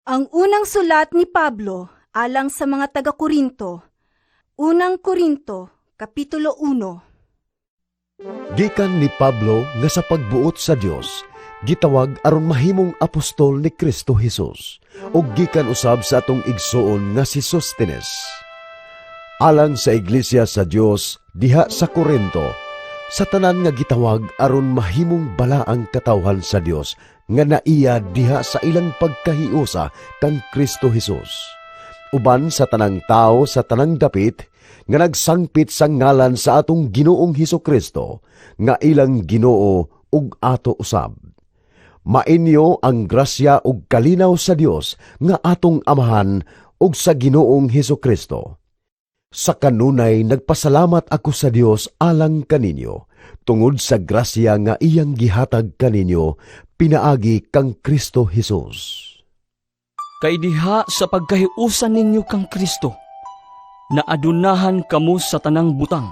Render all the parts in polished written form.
Ang unang sulat ni Pablo alang sa mga taga-Korinto. Unang Korinto, Kapitulo 1. Gikan ni Pablo nga sa pagbuot sa Dios, gitawag aron mahimong apostol ni Kristo Jesus, ug gikan usab sa atong igsuon nga si Sostenes. Alang sa iglesia sa Dios diha sa Korinto, sa tanan nga gitawag aron mahimong balaang katawhan sa Dios nga naiya diha sa ilang pagkahiusa kang Kristo Jesus. Uban sa tanang tao sa tanang dapit nga nagsangpit sa ngalan sa atong Ginoong Hesukristo nga ilang Ginoo ug ato usab. Mainyo ang grasya ug kalinaw sa Dios nga atong Amahan ug sa Ginoong Hesukristo. Sa kanunay nagpasalamat ako sa Dios alang kaninyo tungod sa grasya nga iyang gihatag kaninyo pinaagi kang Kristo Jesus. Kay diha sa pagkahiusan ninyo kang Kristo, naadunahan kamo sa tanang butang,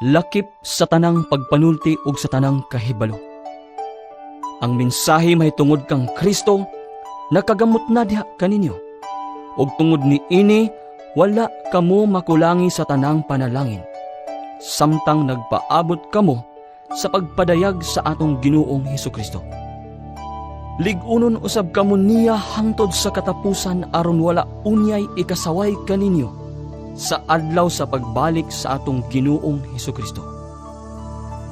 lakip sa tanang pagpanulti ug sa tanang kahibalo. Ang mensahe mahitungod kang Kristo, nakagamot na diha kaninyo, ug tungod ni ini, wala kamo makulangi sa tanang panalangin, samtang nagpaabot kamo sa pagpadayag sa atong Ginoong Hesukristo. Ligunon usab kamo niya hangtod sa katapusan aron wala unyay ikasaway kaninyo sa adlaw sa pagbalik sa atong Ginoong Hesukristo.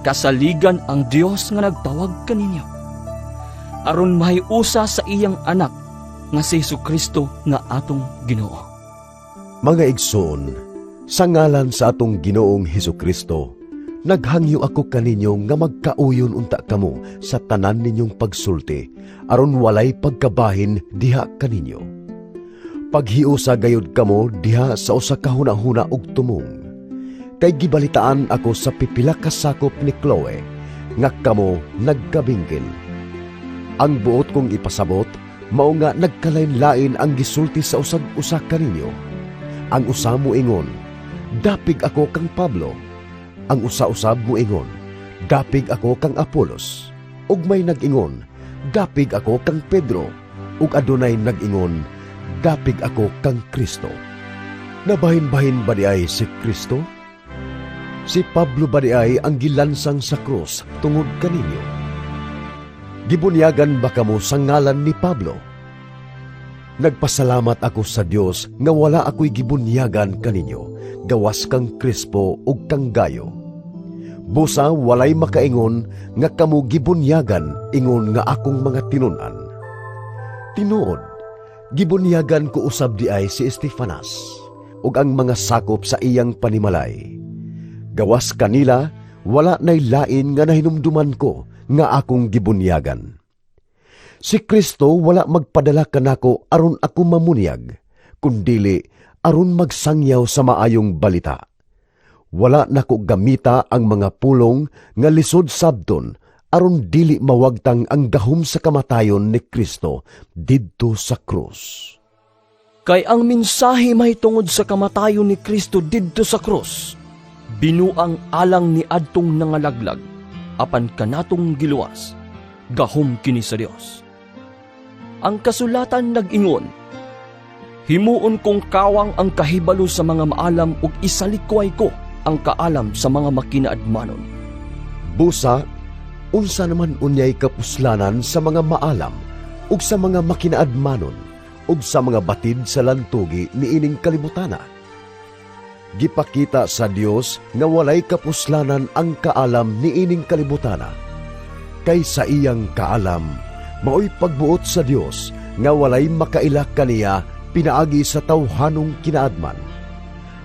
Kasaligan ang Dios nga nagtawag kaninyo aron mahiusa sa iyang anak nga si Hesukristo nga atong Ginoo. Mga igsoon, sa ngalan sa atong Ginoong Hesukristo, naghangyo ako kaninyo nga magkauyon unta kamo sa tanan ninyong pagsulti, aron walay pagkabahin diha kaninyo. Paghiusa gayud kamo diha sa usa ka hunahuna ug tumong. Kay gibalitaan ako sa pipila ka sakop ni Chloe, nga kamo nagkabingkil. Ang buot kong ipasabot, mao nga nagkalain-lain ang gisulti sa usag-usa kaninyo. Ang usa mo ingon, dapig ako kang Pablo. Ang usa-usab mo ingon, dapig ako kang Apolos. Ug may nag-ingon, dapig ako kang Pedro. Ug adunay nag-ingon, dapig ako kang Kristo. Nabahin-bahin ba diay si Kristo? Si Pablo ba diay ang gilansang sa krus tungod kaninyo? Gibunyagan ba kamo sa ngalan ni Pablo? Nagpasalamat ako sa Dios nga wala ako'y gibunyagan kaninyo, gawas kang Crispo ug kang Gayo. Busa walay makaingon nga kamo gibunyagan ingon nga akong mga tinun-an. Tinuod, gibunyagan ko usab diay si Estefanas ug ang mga sakop sa iyang panimalay. Gawas kanila, wala nay lain nga nahinumduman ko nga akong gibunyagan. Si Kristo wala magpadala kanako aron ako mamunyag, kundili aron magsangyaw sa maayong balita. Wala nako gamita ang mga pulong nga lisod sabton aron dili mawagtang ang gahom sa kamatayon ni Kristo didto sa krus. Kay ang mensahe mahitungod sa kamatayon ni Kristo didto sa krus, binuang alang ni adtong nangalaglag, apan kanatong giluwas, gahom kini sa Dios. Ang kasulatan nag-ingon, himuon kong kawang ang kahibalo sa mga maalam ug isalikway ko ang kaalam sa mga makinaadmanon. Busa, unsa naman unyay kapuslanan sa mga maalam ug sa mga makinaadmanon ug sa mga batid sa lantugi ni ining kalibutana? Gipakita sa Dios nga walay kapuslanan ang kaalam ni ining kalibutana. Kay sa iyang kaalam, mao'y pagbuot sa Dios nga walay makaila kaniya pinaagi sa tawhanong kinaadman.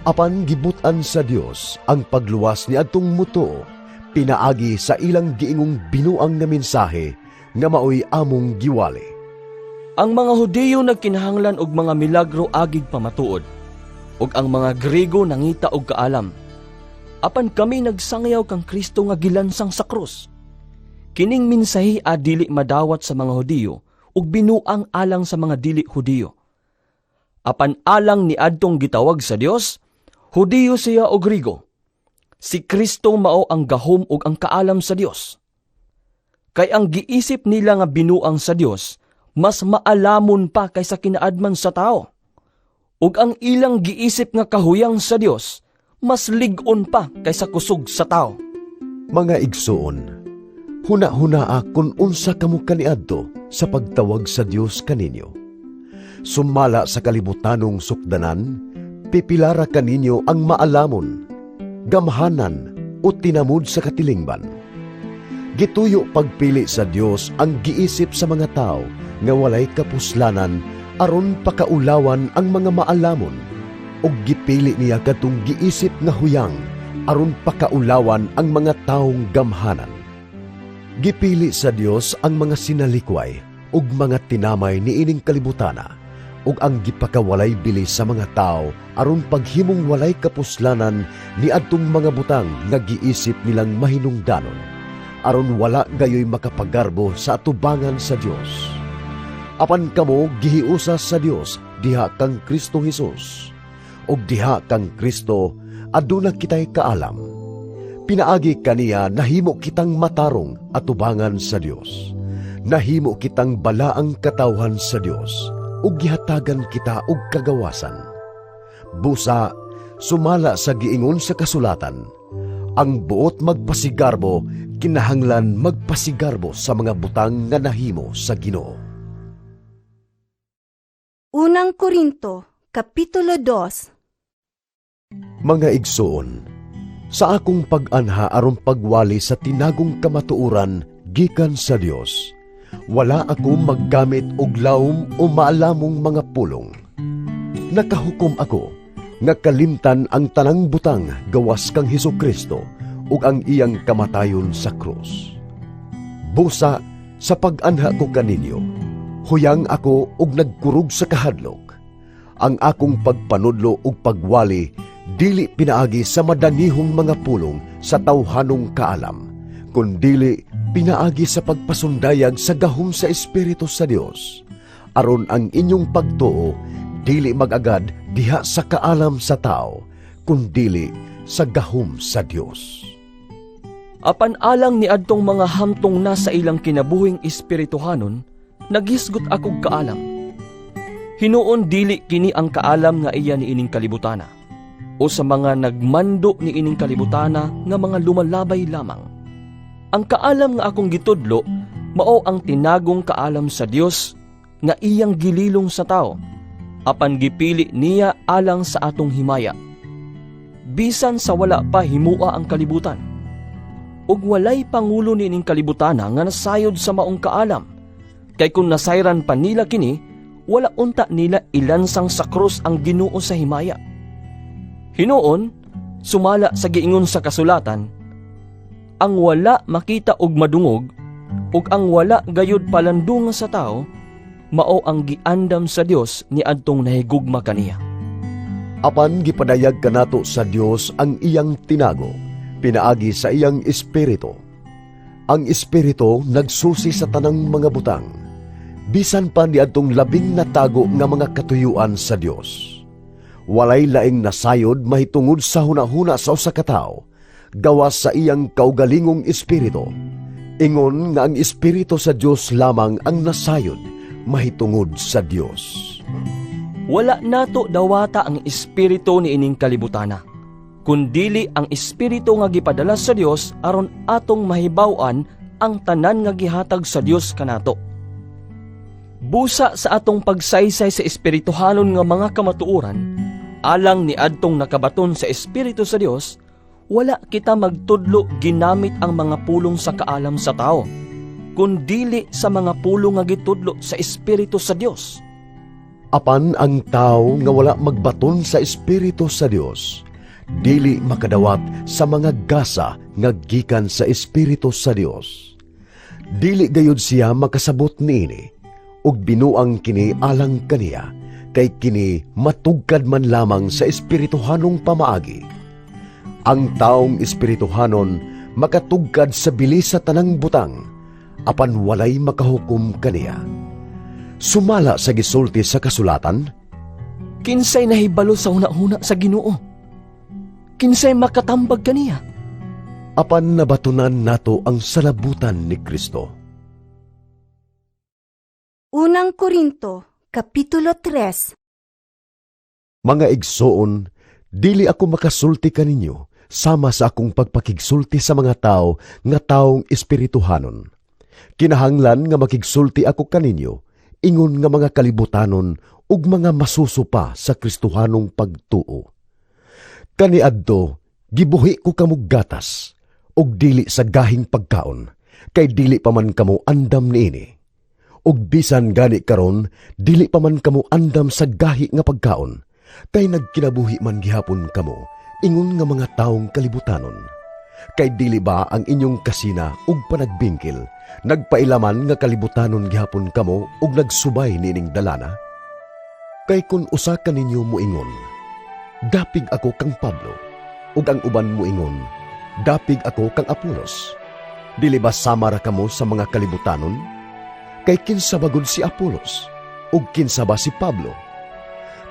Apan gibutan sa Dios ang pagluwas ni adtong mutuo pinaagi sa ilang giingong binuang nga mensahe nga mao'y among giwali. Ang mga Hudiyo nagkinahanglan og mga milagro agig pamatuod, ug ang mga Grego nangita og kaalam. Apan kami nagsangyaw kang Kristo nga gilansang sa krus. Kining mensahe dili madawat sa mga Hudiyo ug binuang alang sa mga dili Hudiyo. Apan alang ni adtong gitawag sa Dios, Hudiyo siya o Grego. Si Kristo mao ang gahom ug ang kaalam sa Dios. Kay ang giisip nila nga binuang sa Dios mas maalamon pa kaysa kinaadman sa tao. Ug ang ilang giisip nga kahuyang sa Dios, mas lig-on pa kaysa kusog sa tao. Mga igsoon, huna-hunaa kung unsa kamo kaniadto sa pagtawag sa Dios kaninyo. Sumala sa kalibutanong sukdanan, pipilara kaninyo ang maalamon, gamhanan o tinamud sa katilingban. Gituyo pagpili sa Dios ang giisip sa mga tao nga walay kapuslanan aron pakaulawan ang mga maalamon, ug gipili niya kadtong giisip nga huyang aron pakaulawan ang mga taong gamhanan. Gipili sa Dios ang mga sinalikway ug mga tinamay niining kalibutana, ug ang gipakawalay bilis sa mga tao aron paghimong walay kapuslanan ni adtong mga butang nga giisip nilang mahinungdanon, aron wala gayoy makapagarbo sa atubangan sa Dios. Apan kamo gihiusa sa Dios diha kang Kristo Jesus, ug diha kang Kristo aduna kitay kaalam. Pinaagi kaniya nahimo kitang matarong atubangan sa Dios. Nahimo kitang balaang katawhan sa Dios, ug gihatagan kita og kagawasan. Busa, sumala sa giingon sa kasulatan, ang buot magpasigarbo, kinahanglan magpasigarbo sa mga butang nga nahimo sa Ginoo. Unang Korinto, Kapitulo 2. Mga igsoon, sa akong pag-anha aron pagwali sa tinagong kamatuoran gikan sa Dios, wala ako maggamit og lawom o maalamong mga pulong. Nakahukom ako nga kalimtan ang tanang butang gawas kang Hesukristo ug ang iyang kamatayon sa krus. Busa sa pag-anha ko kaninyo, huyang ako ug nagkurog sa kahadlok. Ang akong pagpanudlo ug pagwali dili pinaagi sa madanihong mga pulong sa tawhanong kaalam, kundili pinaagi sa pagpasundayag sa gahom sa Espiritu sa Dios, aron ang inyong pagtuo dili magagad diha sa kaalam sa tao, kundili sa gahom sa Dios. Apan alang ni adtong mga hamtong na sa ilang kinabuhing espirituhanon, naghisgot akog kaalam. Hinuon dili kini ang kaalam nga iya ni ining kalibutana, o sa mga nagmando ni ining kalibutana nga mga lumalabay lamang. Ang kaalam nga akong gitudlo mao ang tinagong kaalam sa Dios nga iyang gililong sa tao, apan gipili niya alang sa atong himaya. Bisan sa wala pa himua ang kalibutan, ug walay pangulo ni ining kalibutana nga nasayod sa maong kaalam, kay kung nasayran pa nila kini, wala unta nila ilansang sa krus ang Ginoo sa himaya. Hinuon, sumala sa giingon sa kasulatan, ang wala makita og madungog, ug ang wala gayud palandunga sa tao, mao ang giandam sa Dios ni adtong nahigugma kaniya. Apan gipadayag kanato sa Dios ang iyang tinago, pinaagi sa iyang Espiritu. Ang Espiritu nagsusi sa tanang mga butang, bisan pa ni adtong labing natago nga mga katuyuan sa Dios. Walay laing nasayod mahitungod sa hunahuna sa usa ka tawo, gawas sa iyang kaugalingong espiritu. Ingon nga ang Espiritu sa Dios lamang ang nasayod mahitungod sa Dios. Wala nato dawata ang espiritu ni ining kalibutana, kundili ang espiritu nga gipadala sa Dios aron atong mahibaw-an ang tanan nga gihatag sa Dios kanato. Busa sa atong pagsaysay sa espirituhanon nga mga kamatuoran, alang ni adtong nakabaton sa Espiritu sa Dios, wala kita magtudlo ginamit ang mga pulong sa kaalam sa tao, kundili sa mga pulong nga gitudlo sa Espiritu sa Dios. Apan ang tao nga wala magbaton sa Espiritu sa Dios, dili makadawat sa mga gasa nga gikan sa Espiritu sa Dios. Dili gayud siya makasabot niini, ug binuang kini alang kaniya, kay kini matugkad man lamang sa espirituhanong pamaagi. Ang taong espirituhanon makatugkad sa bilis sa tanang butang, apan walay makahukom kaniya. Sumala sa gisulti sa kasulatan, Kinsay nahibalo sa huna-huna sa Ginoo? Kinsay makatambag kaniya? apan nabatunan nato ang salabutan ni Kristo. Unang Korinto, Kapitulo 3. Mga igsoon, dili ako makasulti kaninyo sama sa akong pagpakigsulti sa mga tao nga taong espirituhanon. Kinahanglan nga makigsulti ako kaninyo, ingon nga mga kalibutanon ug mga masusupa sa Kristohanong pagtuo. Kaniadto, gibuhi ko kamog gatas, ug dili sa gahing pagkaon, kay dili pa man kamo andam niini. Ug bisan gani karon, dili pa man kamo andam sa gahi nga pagkaon, kay nagkinabuhi man gihapon kamo, ingon nga mga taong kalibutanon. Kay dili ba ang inyong kasina ug panagbingkil, nagpailaman nga kalibutanon gihapon kamo ug nagsubay nining dalana? Kay kun usa ka ninyo moingon, dapig ako kang Pablo, ug ang uban moingon, dapig ako kang Apolos. Dili ba sama ra kamo sa mga kalibutanon? Kay kinsa bagod si Apolos, ug kinsa ba si Pablo?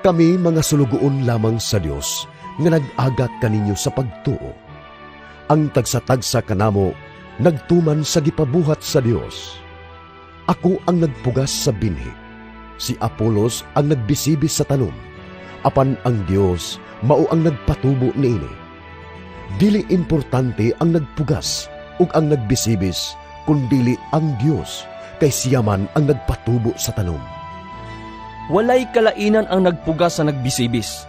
Kami mga sulugoon lamang sa Dios nga nag-agak kaninyo sa pagtuo. Ang tagsa-tagsa kanamo nagtuman sa gipabuhat sa Dios. Ako ang nagpugas sa binhi, si Apolos ang nagbisibis sa tanom, apan ang Dios mao ang nagpatubo niini. Dili importante ang nagpugas ug ang nagbisibis, kundili ang Dios, kay siya man ang nagpatubo sa tanom. Walay kalainan ang nagpugas sa nagbisibis.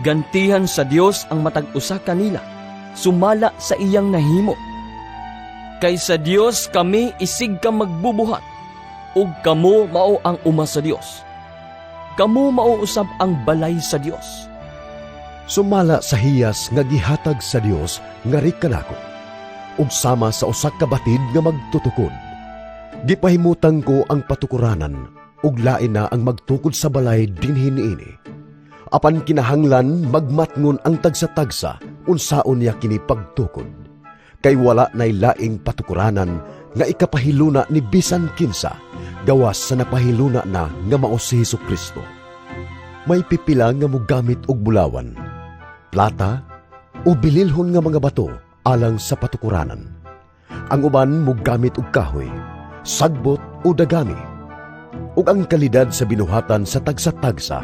Gantihan sa Dios ang matag-usa kanila, sumala sa iyang nahimo. Kay sa Dios kami isig ka magbubuhat, ug kamo mao ang uma sa Dios. Kamo mao usab ang balay sa Dios. Sumala sa hiyas nga gihatag sa Dios nga rikanako, ug sama sa usa ka batid nga magtutukod. Gipahimutang ko ang patukuranan, ug lain na ang magtukod sa balay dinhi niini. Apan kinahanglan magmatngon ang tagsa-tagsa unsaon niya kini pagtukod. Kay wala nay laing patukuranan nga ikapahiluna ni bisan kinsa, gawas sa napahiluna na nga mao si Hesukristo. May pipila nga mogamit og bulawan, plata, o bililhon nga mga bato alang sa patukuranan. Ang uban mogamit og kahoy, sagbot o dagami. Ug ang kalidad sa binuhatan sa tagsa-tagsa,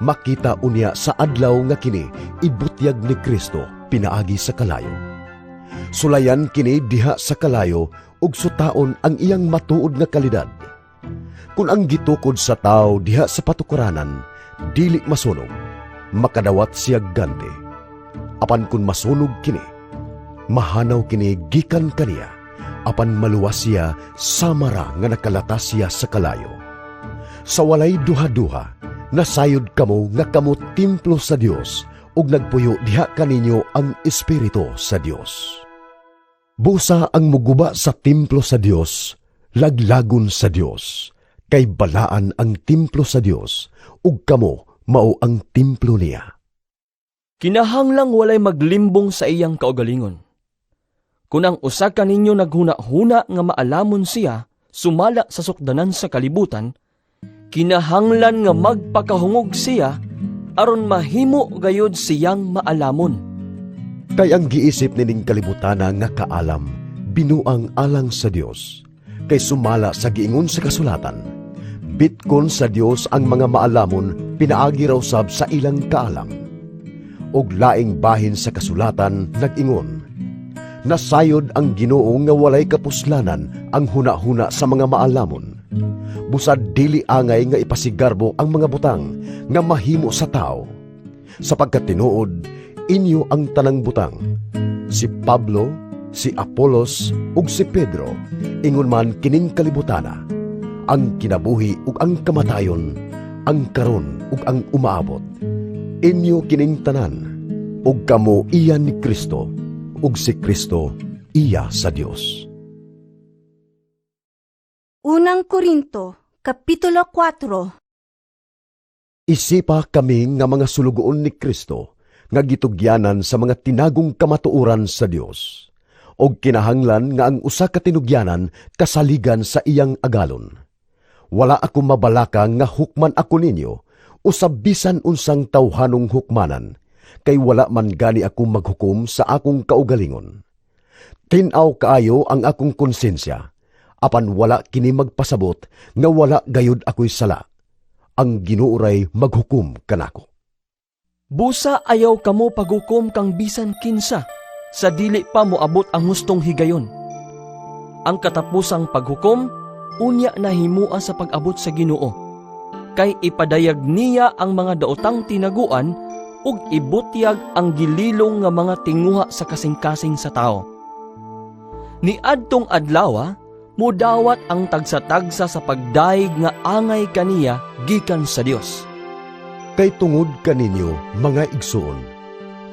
makita unya sa adlaw nga kini ibutyag ni Kristo pinaagi sa kalayo. Sulayan kini diha sa kalayo ug sutaon ang iyang matuod nga kalidad. Kung ang gitukod sa tao diha sa patukuranan dili masunog, makadawat siya ganti. Apan kun masunog kini, mahanaw kini gikan kaniya, apan maluwas siya samara nga nakalatas siya sa kalayo. Sa walay duha-duha, nasayod kamo nga kamo templo sa Dios ug nagpuyo diha kaninyo ang Espiritu sa Dios. Busa ang muguba sa templo sa Dios, laglagon sa Dios, kay balaan ang templo sa Dios ug kamo mao ang templo niya. Kinahanglang walay maglimbong sa iyang kaugalingon. Kung ang usa ka ninyo naghuna-huna nga maalamon siya, sumala sa sukdanan sa kalibutan, kinahanglan nga magpakahungog siya aron mahimo gayud siyang maalamon. Kay ang giisip nining kalibutana nga kaalam, binuang alang sa Dios. Kay sumala sa giingon sa kasulatan, bitkon sa Dios ang mga maalamon, pinaagi raw sab sa ilang kaalam. Og laing bahin sa kasulatan nag-ingon, nasayod ang Ginoo nga walay kapuslanan ang huna-huna sa mga maalamon. Busad dili angay nga ipasigarbo ang mga butang nga mahimo sa tao. Sapagkat tinuod, inyo ang tanang butang, si Pablo, si Apolos, ug si Pedro, ingon man kining kalibutana, ang kinabuhi ug ang kamatayon, ang karon ug ang umaabot. Inyo kining tanan, ug kamo iya ni Kristo, ug si Kristo iya sa Dios. Unang Korinto, Kapitulo 4. Isipa kami nga mga sulugoon ni Kristo, nga gitugyanan sa mga tinagong kamatuoran sa Dios, og kinahanglan nga ang usa ka tinugyanan kasaligan sa iyang agalon. Wala ako mabalaka nga hukman ako ninyo, usab bisan unsang tawhanong hukmanan, kay wala man gani ako maghukom sa akong kaugalingon. Tinaw kaayo ang akong konsensya, apan wala kini magpasabot nga wala gayud ako'y sala. Ang Ginoo ray maghukom kanako. Busa ayaw kamo paghukom kang bisan kinsa, sa dili pa moabot ang hustong higayon. Ang katapusang paghukom, unya na himua sa pag-abot sa Ginoo, kay ipadayag niya ang mga daotang tinaguan ug ibutyag ang gililong nga mga tinguha sa kasing-kasing sa tao. Ni adtong adlaw, mudawat ang tagsa-tagsa sa pagdaig nga angay kaniya gikan sa Dios. Kay tungod kaninyo, mga igsoon,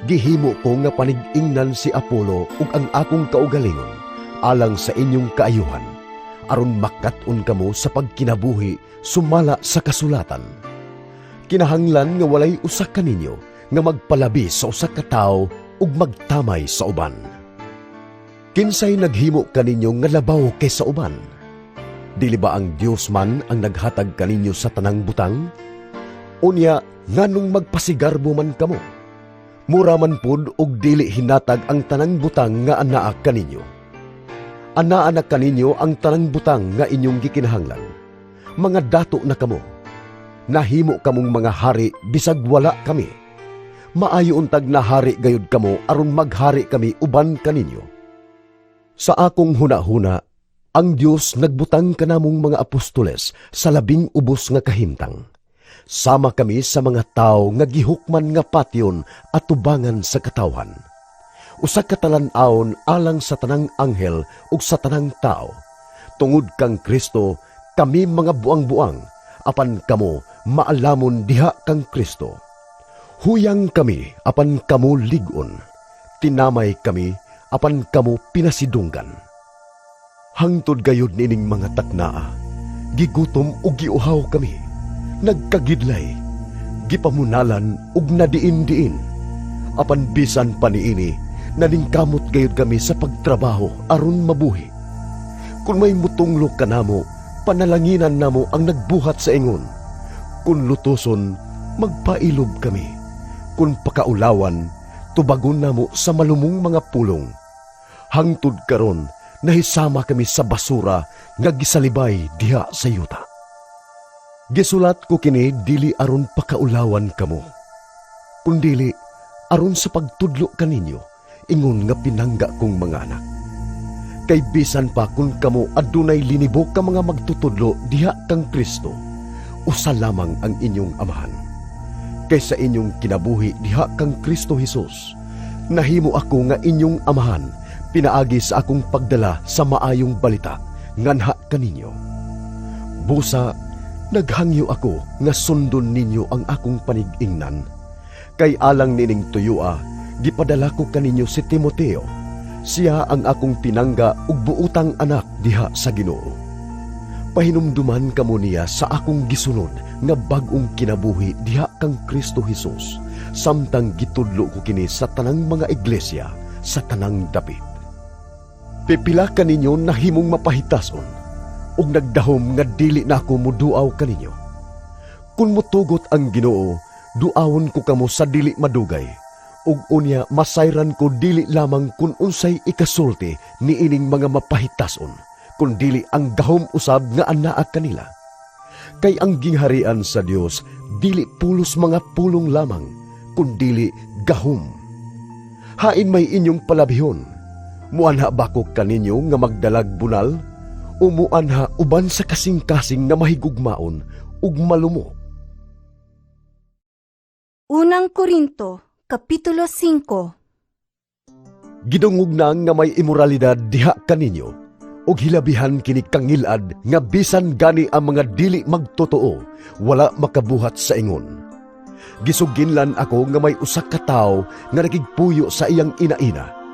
gihimo ko nga panig-ingnan si Apolo ug ang akong kaugalingon alang sa inyong kaayuhan, aron makat-on kamo sa pagkinabuhi sumala sa kasulatan. Kinahanglan nga walay usa kaninyo nga magpalabi sa usa ka tawo ug magtamay sa uban. Kinsay naghimo kaninyo nga labaw kaysa uban? Dili ba ang Dios man ang naghatag kaninyo sa tanang butang? Unya, nganong magpasigarbo man kamo? Mura man pud og dili hinatag ang tanang butang nga anaa kaninyo. Anaa na kaninyo ang tanang butang nga inyong gikinahanglan. Mga dato na kamo. Nahimo kamong mga hari bisag wala kami. Maayo untag na hari gayud kamo aron maghari kami uban kaninyo. Sa akong hunahuna, ang Dios nagbutang kanamong mga apostoles sa 12 nga kahimtang. Sama kami sa mga tao nga gihukman nga patyon at tubangan sa katawhan. Usa ka talan-awon alang sa tanang anghel ug sa tanang tao. Tungod kang Kristo, kami mga buang-buang, apan kamo maalamon diha kang Kristo. Huyang kami apan kamo ligon. Tinamay kami apan kamo pinasidunggan. Hangtod gayud nining mga taknaa, gigutom ug giuhaw kami, nagkagidlay, gipamunalan ug nadiin-diin. Apan bisan pa niini, naningkamot gayud kami sa pagtrabaho aron mabuhi. Kung may mutunglo kanamo, panalanginan namo ang nagbuhat sa ingon. Kung lutuson, magpailob kami. Kung pakaulawan, tubagon namo sa malumong mga pulong. Hangtod karon, nahisama kami sa basura nga gisalibay diha sa yuta. Gisulat ko kini dili aron pakaulawan kamo, kundili aron sa pagtudlo kaninyo, ingon nga pinangga kong mga anak. Kay bisan pa kung kamo adunay linibok ka mga magtutudlo diha kang Kristo, usa lamang ang inyong amahan. Kay sa inyong kinabuhi diha kang Kristo Jesus, nahimo ako nga inyong amahan, pinaagi sa akong pagdala sa maayong balita nganha kaninyo. Busa, naghangyo ako nga sundon ninyo ang akong panig-ingnan. Kay alang nining tuyua, gipadala ko kaninyo si Timoteo. Siya ang akong pinangga ug buutang anak diha sa Ginoo. Pahinumduman kamo niya sa akong gisunod nga bag-ong kinabuhi diha kang Kristo Jesus, samtang gitudlo ko kini sa tanang mga iglesia sa tanang dapit. Pipila kaninyo nahimong mapahitason, ug nagdahom nga dili na ako muduaw kaninyo. Kung mutugot ang Ginoo, duawon ko kamo sa dili madugay, ug unya masayran ko dili lamang kun unsay ikasulti niining mga mapahitason, kun dili ang gahom usab nga anaa kanila. Kay ang gingharian sa Dios dili pulos mga pulong lamang, kun dili gahom. Hain may inyong palabihon. Muanha bako kaninyo nga magdalag bunal, o muanha uban sa kasing-kasing nga mahigugmaon ug malumo. Unang Korinto, Kapitulo 5. Gidungog na nga may imoralidad diha kaninyo, ug hilabihan kini kangilad nga bisan gani ang mga dili magtotoo, wala makabuhat sa ingon. Gisuginlan ako nga may usa ka tawo nga nagigpuyo sa iyang ina-ina.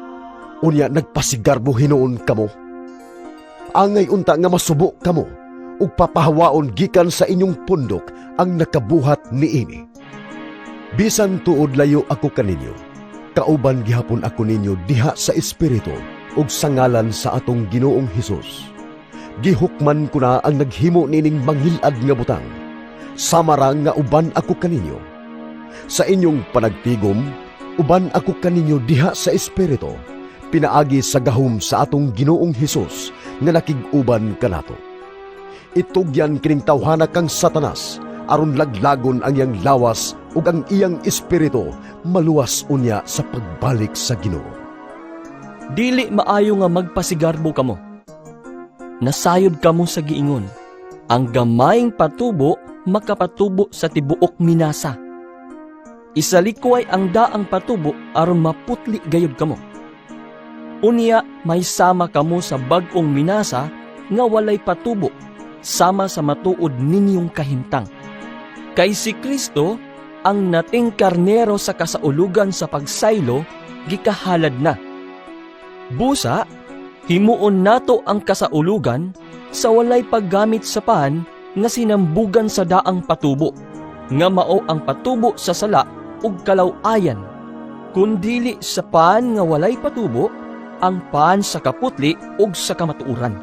Unya nagpasigarbo hinuon kamo. Angay unta nga masubo kamo, ug papahawaon gikan sa inyong pundok ang nakabuhat niini. Bisan tuod layo ako kaninyo, kauban gihapon ako ninyo diha sa espiritu ug sa ngalan sa atong Ginoong Hesus. Gihukman ko na ang naghimo nining mangilad nga butang. Samara nga uban ako kaninyo. Sa inyong panagtigom, uban ako kaninyo diha sa espiritu, pinaagi sa gahom sa atong Ginoong Hesus nga nakig-uban kanato. Itugyan kining tawhana kang Satanas, aron laglagon ang iyang lawas ug ang iyang espiritu maluwas unya sa pagbalik sa Ginoo. Dili maayo nga magpasigarbo kamo. Nasayod kamo sa giingon, ang gamayng patubo makapatubo sa tibuok minasa. Isalikway ang daang patubo aron maputli gayud kamo. Unya may sama kamo sa bag-ong minasa nga walay patubo, sama sa matuod ninyong kahimtang. Kay si Kristo ang nating karnero sa kasaulugan sa pagsaylo, gikahalad na. Busa, himuon nato ang kasaulugan sa walay paggamit sa paan nga sinambugan sa daang patubo, nga mao ang patubo sa sala ug kalaw-ayan, kundili sa paan nga walay patubo, ang paan sa kaputli ug sa kamatuuran.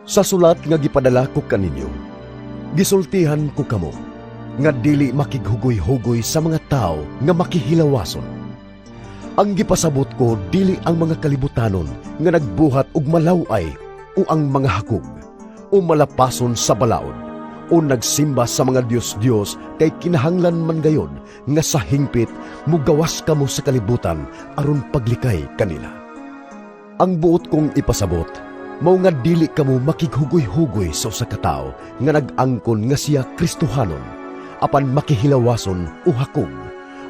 Sa sulat nga gipadala ko kaninyo, gisultihan ko kamo, nga dili makighugoy-hugoy sa mga tao nga makihilawason. Ang gipasabot ko dili ang mga kalibutanon nga nagbuhat og malaway o ang mga hakog o malapason sa balaod o nagsimba sa mga Diyos-Diyos kay kinahanglan man gayod nga sa hingpit mugawas kamo sa kalibutan aron paglikay kanila. Ang buot kong ipasabot, mao nga dili kamo makighugoy-hugoy sa usa ka tawo nga nag-angkon nga siya Kristohanon, apan makihilawason o hakog,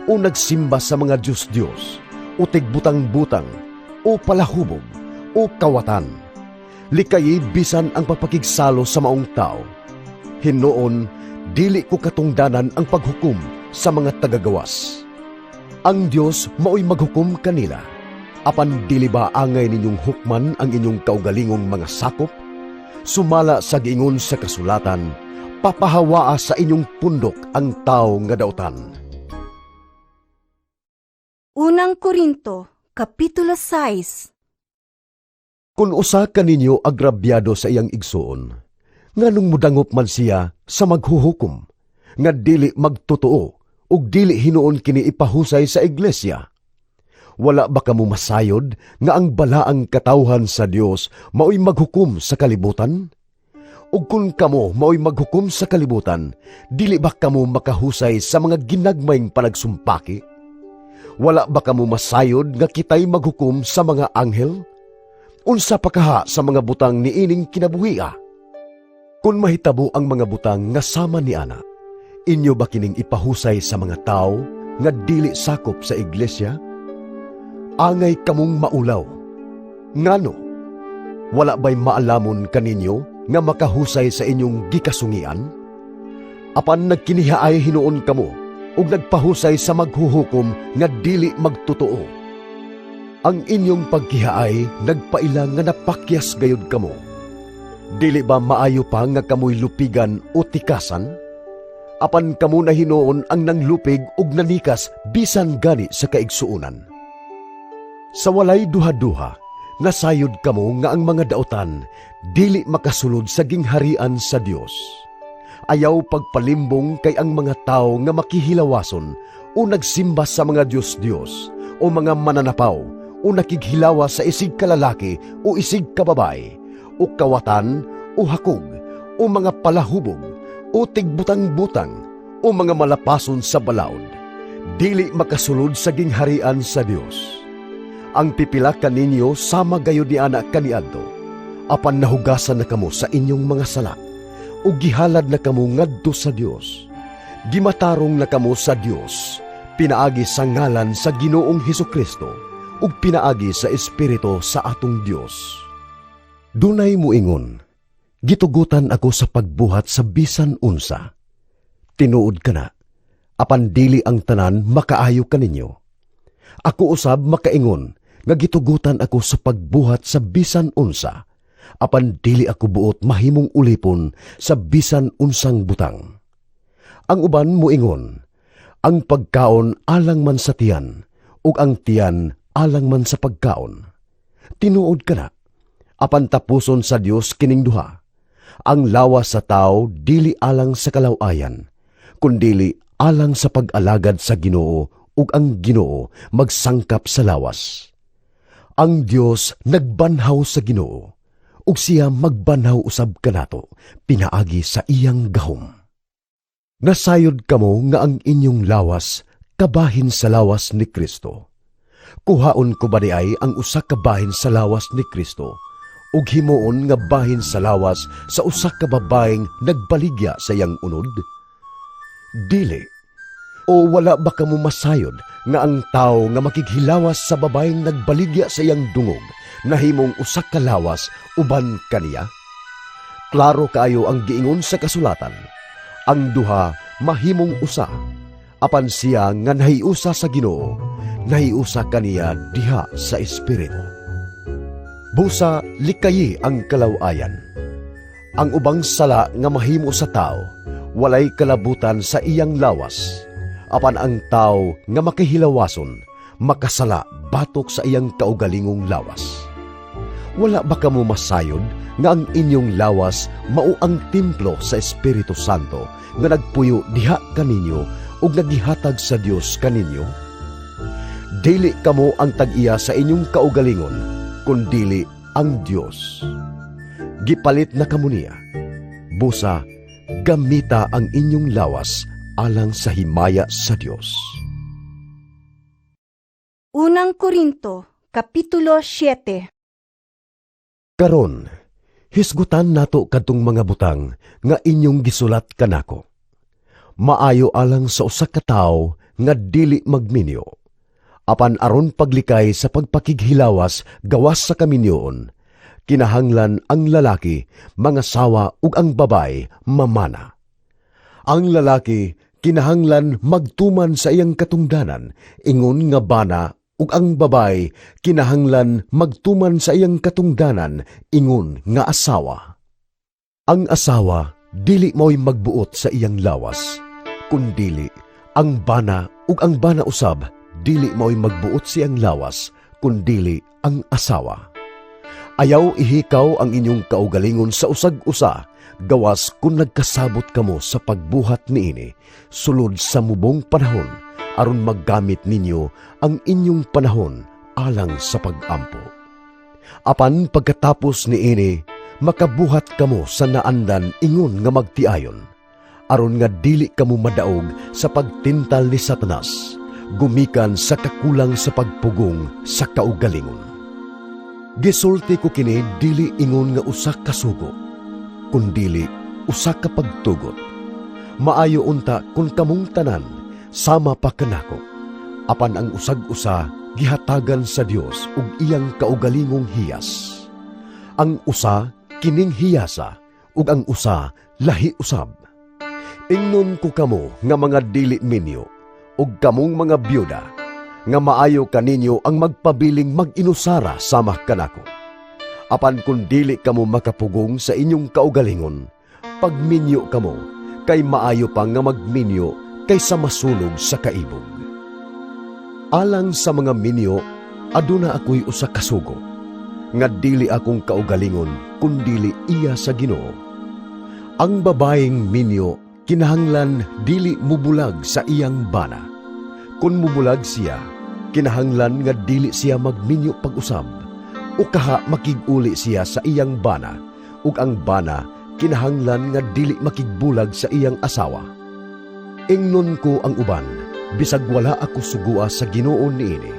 o nagsimba sa mga Diyos-Diyos, o tigbutang-butang, o palahubog, o kawatan. Likayi bisan ang pagpakigsalo sa maong tao. Hinuon, dili ko katungdanan ang paghukom sa mga tagagawas. Ang Diyos mao'y maghukom kanila. Apan dili ba angay ninyong hukman ang inyong kaugalingong mga sakop? Sumala sa giingon sa kasulatan, papahawaa sa inyong pundok ang tao nga dautan. Unang Korinto, Kapitulo 6. Kung usa ka ninyo agrabyado sa iyang igsuon, nganong mudangop man siya sa maghuhukom, nga dili magtotoo, ug dili hinuon kini ipahusay sa iglesia. Wala ba kamo masayod nga ang balaang katawhan sa Dios mao'y maghukom sa kalibutan? Ug kung kamo mao'y maghukom sa kalibutan, dili ba kamo makahusay sa mga ginagmayng panagsumpaki? Wala ba kamo masayod nga kitay maghukom sa mga anghel? Unsa pa kaha sa mga butang niining kinabuhia? Kung mahitabo ang mga butang nga sama ni ana, inyo ba kining ipahusay sa mga tao nga dili sakop sa iglesia? Angay kamong maulaw. Ngano? Wala ba'y maalamon kaninyo nga makahusay sa inyong gikasungian? Apan nagkinihaay hinuon kamo ug nagpahusay sa maghuhukom nga dili magtotoo. Ang inyong pagkihaay nagpailang nga napakyas gayud kamo. Dili ba maayo pa nga kamoy lupigan o tikasan? Apan kamo na hinuon ang nanglupig ug nanikas bisan gani sa kaigsuunan. Sa walay duha-duha, nasayod kamo nga ang mga dautan dili makasulod sa gingharian sa Dios. Ayaw pagpalimbong kay ang mga tao nga makihilawason o nagsimba sa mga Diyos-Diyos o mga mananapaw o nakighilawa sa isig kalalaki o isig kababae o kawatan o hakog o mga palahubog o tigbutang-butang o mga malapason sa balaod. Dili makasulod sa gingharian sa Dios. Ang pipila kaninyo sama gayud ni anak kaniadto, apan nahugasan na kamo sa inyong mga sala, ug gihalad na kamo ngadto sa Dios. Gimatarong na kamo sa Dios, pinaagi sa ngalan sa Ginoong Hesukristo, ug pinaagi sa Espiritu sa atong Dios. Dunay muingon, gitugutan ako sa pagbuhat sa bisan unsa. Tinuod ka na, apan dili ang tanan makaayo kaninyo. Ako usab makaingon, nga gitugutan ako sa pagbuhat sa bisan unsa, apan dili ako buot mahimong ulipon sa bisan unsang butang. Ang uban moingon, ang pagkaon alang man sa tiyan, ug ang tiyan alang man sa pagkaon. Tinuod ka na, apan tapuson sa Dios kining duha. Ang lawas sa tao dili alang sa kalawayan, kundili alang sa pag-alagad sa Ginoo, ug ang Ginoo magsangkap sa lawas. Ang Dios nagbanhaw sa Ginoo, ug siya magbanaw usab kanato pinaagi sa iyang gahom. Nasayod kamo nga ang inyong lawas kabahin sa lawas ni Kristo. Kuhaon ko ba ay ang usa ka bahin sa lawas ni Kristo ug himuon nga bahin sa lawas sa usa ka babaeng nagbaligya sa iyang unod? Dili. O wala ba kamo masayod nga ang tao nga makighilawas sa babaeng nagbaligya sa iyang dungog nahimong usa ka lawas uban kaniya? Klaro kaayo ang giingon sa kasulatan, ang duha mahimong usa. Apan siya nga nahiusa sa Ginoo, nahiusa kaniya diha sa espiritu. Busa likayi ang kalawayan. Ang ubang sala nga mahimo sa tao, walay kalabutan sa iyang lawas. Apan ang tao nga makihilawason, makasala batok sa iyang kaugalingong lawas. Wala ba kamo masayod nga ang inyong lawas mao ang templo sa Espiritu Santo nga nagpuyo diha kaninyo ug nagihatag sa Dios kaninyo? Dili kamo ang tag-iya sa inyong kaugalingon, kundili ang Dios. Gipalit na kamo niya. Busa, gamita ang inyong lawas alang sa himaya sa Dios. Unang Korinto, Kapitulo 7. Karon, hisgutan nato kadtong mga butang nga inyong gisulat kanako. Maayo alang sa usa ka tawo nga dili magminyo. Apan aron paglikay sa pagpakighilawas gawas sa kaminyoon, kinahanglan ang lalaki mangasawa ug ang babay mamana. Ang lalaki kinahanglan magtuman sa iyang katungdanan, ingon nga bana, ug ang babay kinahanglan magtuman sa iyang katungdanan, ingon nga asawa. Ang asawa dili mo'y magbuot sa iyang lawas, kundili ang bana ug ang bana usab dili mo'y magbuot sa iyang lawas, kundili ang asawa. Ayaw ihikaw ang inyong kaugalingon sa usag-usa, gawas kung nagkasabot kamo sa pagbuhat niini, sulod sa mubong panahon, aron maggamit ninyo ang inyong panahon alang sa pag-ampo. Apan pagkatapos niini, makabuhat kamo sa naandan ingon nga magtiayon, aron nga dili kamo madaog sa pagtintal ni Satanas, gumikan sa kakulang sa pagpugong sa kaugalingon. Gisulti ko kini dili ingon nga usa ka sugo, kundili usa ka pagtugot. Maayo unta kung kamong tanan sama pa kanako, apan ang usag-usa gihatagan sa Dios ug iyang kaugalingong hiyas. Ang usa kining hiyasa ug ang usa lahi usab. Ingnon ko kamo nga mga dili minyo ug kamong mga byuda nga maayo kaninyo ang magpabiling mag-inusara sama kanako. Apan kung dili kamo makapugong sa inyong kaugalingon, pagminyo kamo, kay maayo pa nga magminyo kaysa masunog sa kaibog. Alang sa mga minyo, aduna ako'y usa ka sugo, nga dili akong kaugalingon, kundili iya sa Ginoo. Ang babaeng minyo, kinahanglan dili mubulag sa iyang bana. Kung mubulag siya, kinahanglan nga dili siya magminyo pag-usab, o kaha makig-uli siya sa iyang bana, ug ang bana kinahanglan nga dili makigbulag sa iyang asawa. Ingnon ko ang uban, bisag wala ako sugua sa Ginoo niini.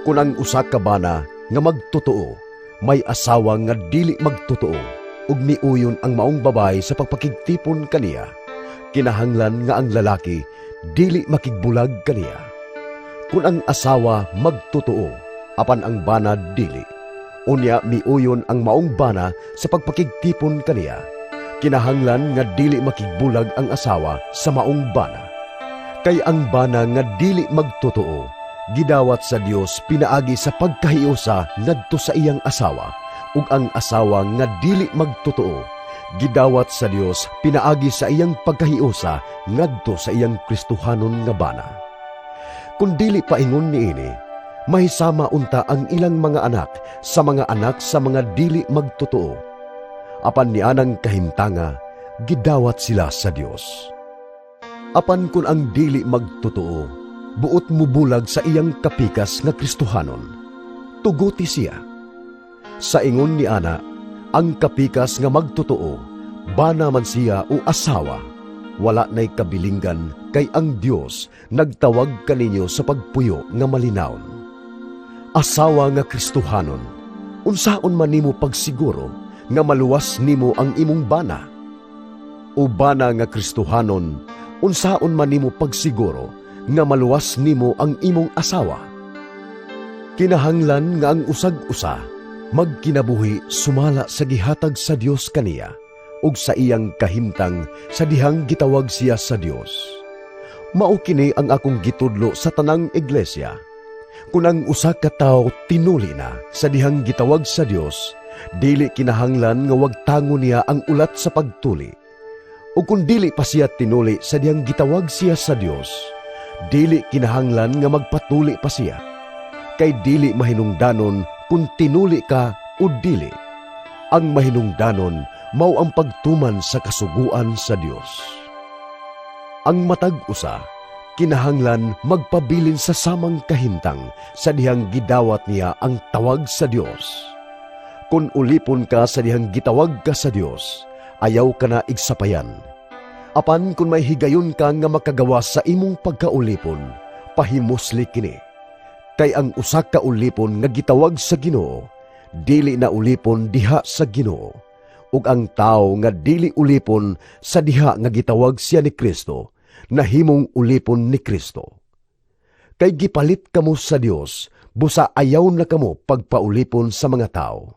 Kung ang usa ka bana nga magtotoo, may asawa nga dili magtotoo, ug miuyon ang maong babae sa pagpakigtipon kaniya, kinahanglan nga ang lalaki dili makigbulag kaniya. Kung ang asawa magtotoo, apan ang bana dili, unya miuyon ang maong bana sa pagpakigtipon kaniya, kinahanglan nga dili makigbulag ang asawa sa maong bana. Kay ang bana nga dili magtotoo, gidawat sa Dios pinaagi sa pagkahiusa ngadto sa iyang asawa, ug ang asawa nga dili magtotoo, gidawat sa Dios pinaagi sa iyang pagkahiusa ngadto sa iyang Kristohanon nga bana. Kung dili paingon niini, mahisama unta ang ilang mga anak sa mga dili magtotoo. Apan nianang kahimtanga, gidawat sila sa Dios. Apan kun ang dili magtotoo, buot mubulag sa iyang kapikas nga Kristohanon, tuguti siya. Sa ingon ni ana, Ang kapikas nga magtotoo, bana man siya o asawa, wala na'y kabilinggan kay ang Dios nagtawag kaninyo sa pagpuyo nga malinawon. Asawa nga Kristohanon, unsaon man nimo pagsiguro nga maluwas nimo ang imong bana? O bana nga Kristohanon, unsaon man nimo pagsiguro nga maluwas nimo ang imong asawa? Kinahanglan nga ang usag-usa magkinabuhi sumala sa gihatag sa Dios kaniya ug sa iyang kahimtang sa dihang gitawag siya sa Dios. Mao kini ang akong gitudlo sa tanang iglesia. Kung ang usa ka tawo tinuli na sa dihang gitawag sa Dios, dili kinahanglan nga wag tango niya ang ulat sa pagtuli. O kung dili pa siya tinuli sa dihang gitawag siya sa Dios, dili kinahanglan nga magpatuli pa siya. Kay dili mahinungdanon kung tinuli ka o dili. Ang mahinungdanon mao ang pagtuman sa kasuguan sa Dios. Ang matag-usa, kinahanglan magpabilin sa samang kahimtang sa dihang gidawat niya ang tawag sa Dios. Kung ulipon ka sa dihang gitawag ka sa Dios, ayaw ka na igsapayan. Apan kung may higayon ka nga makagawa sa imong pagkaulipon, pahimusli kini. Kay ang usa ka ulipon nga gitawag sa Ginoo, dili na ulipon diha sa Ginoo. Ug ang tao nga dili ulipon sa diha nga gitawag siya ni Kristo, nahimong ulipon ni Kristo. Kay gipalit kamo sa Dios, busa ayaw na kamo pagpaulipon sa mga tao.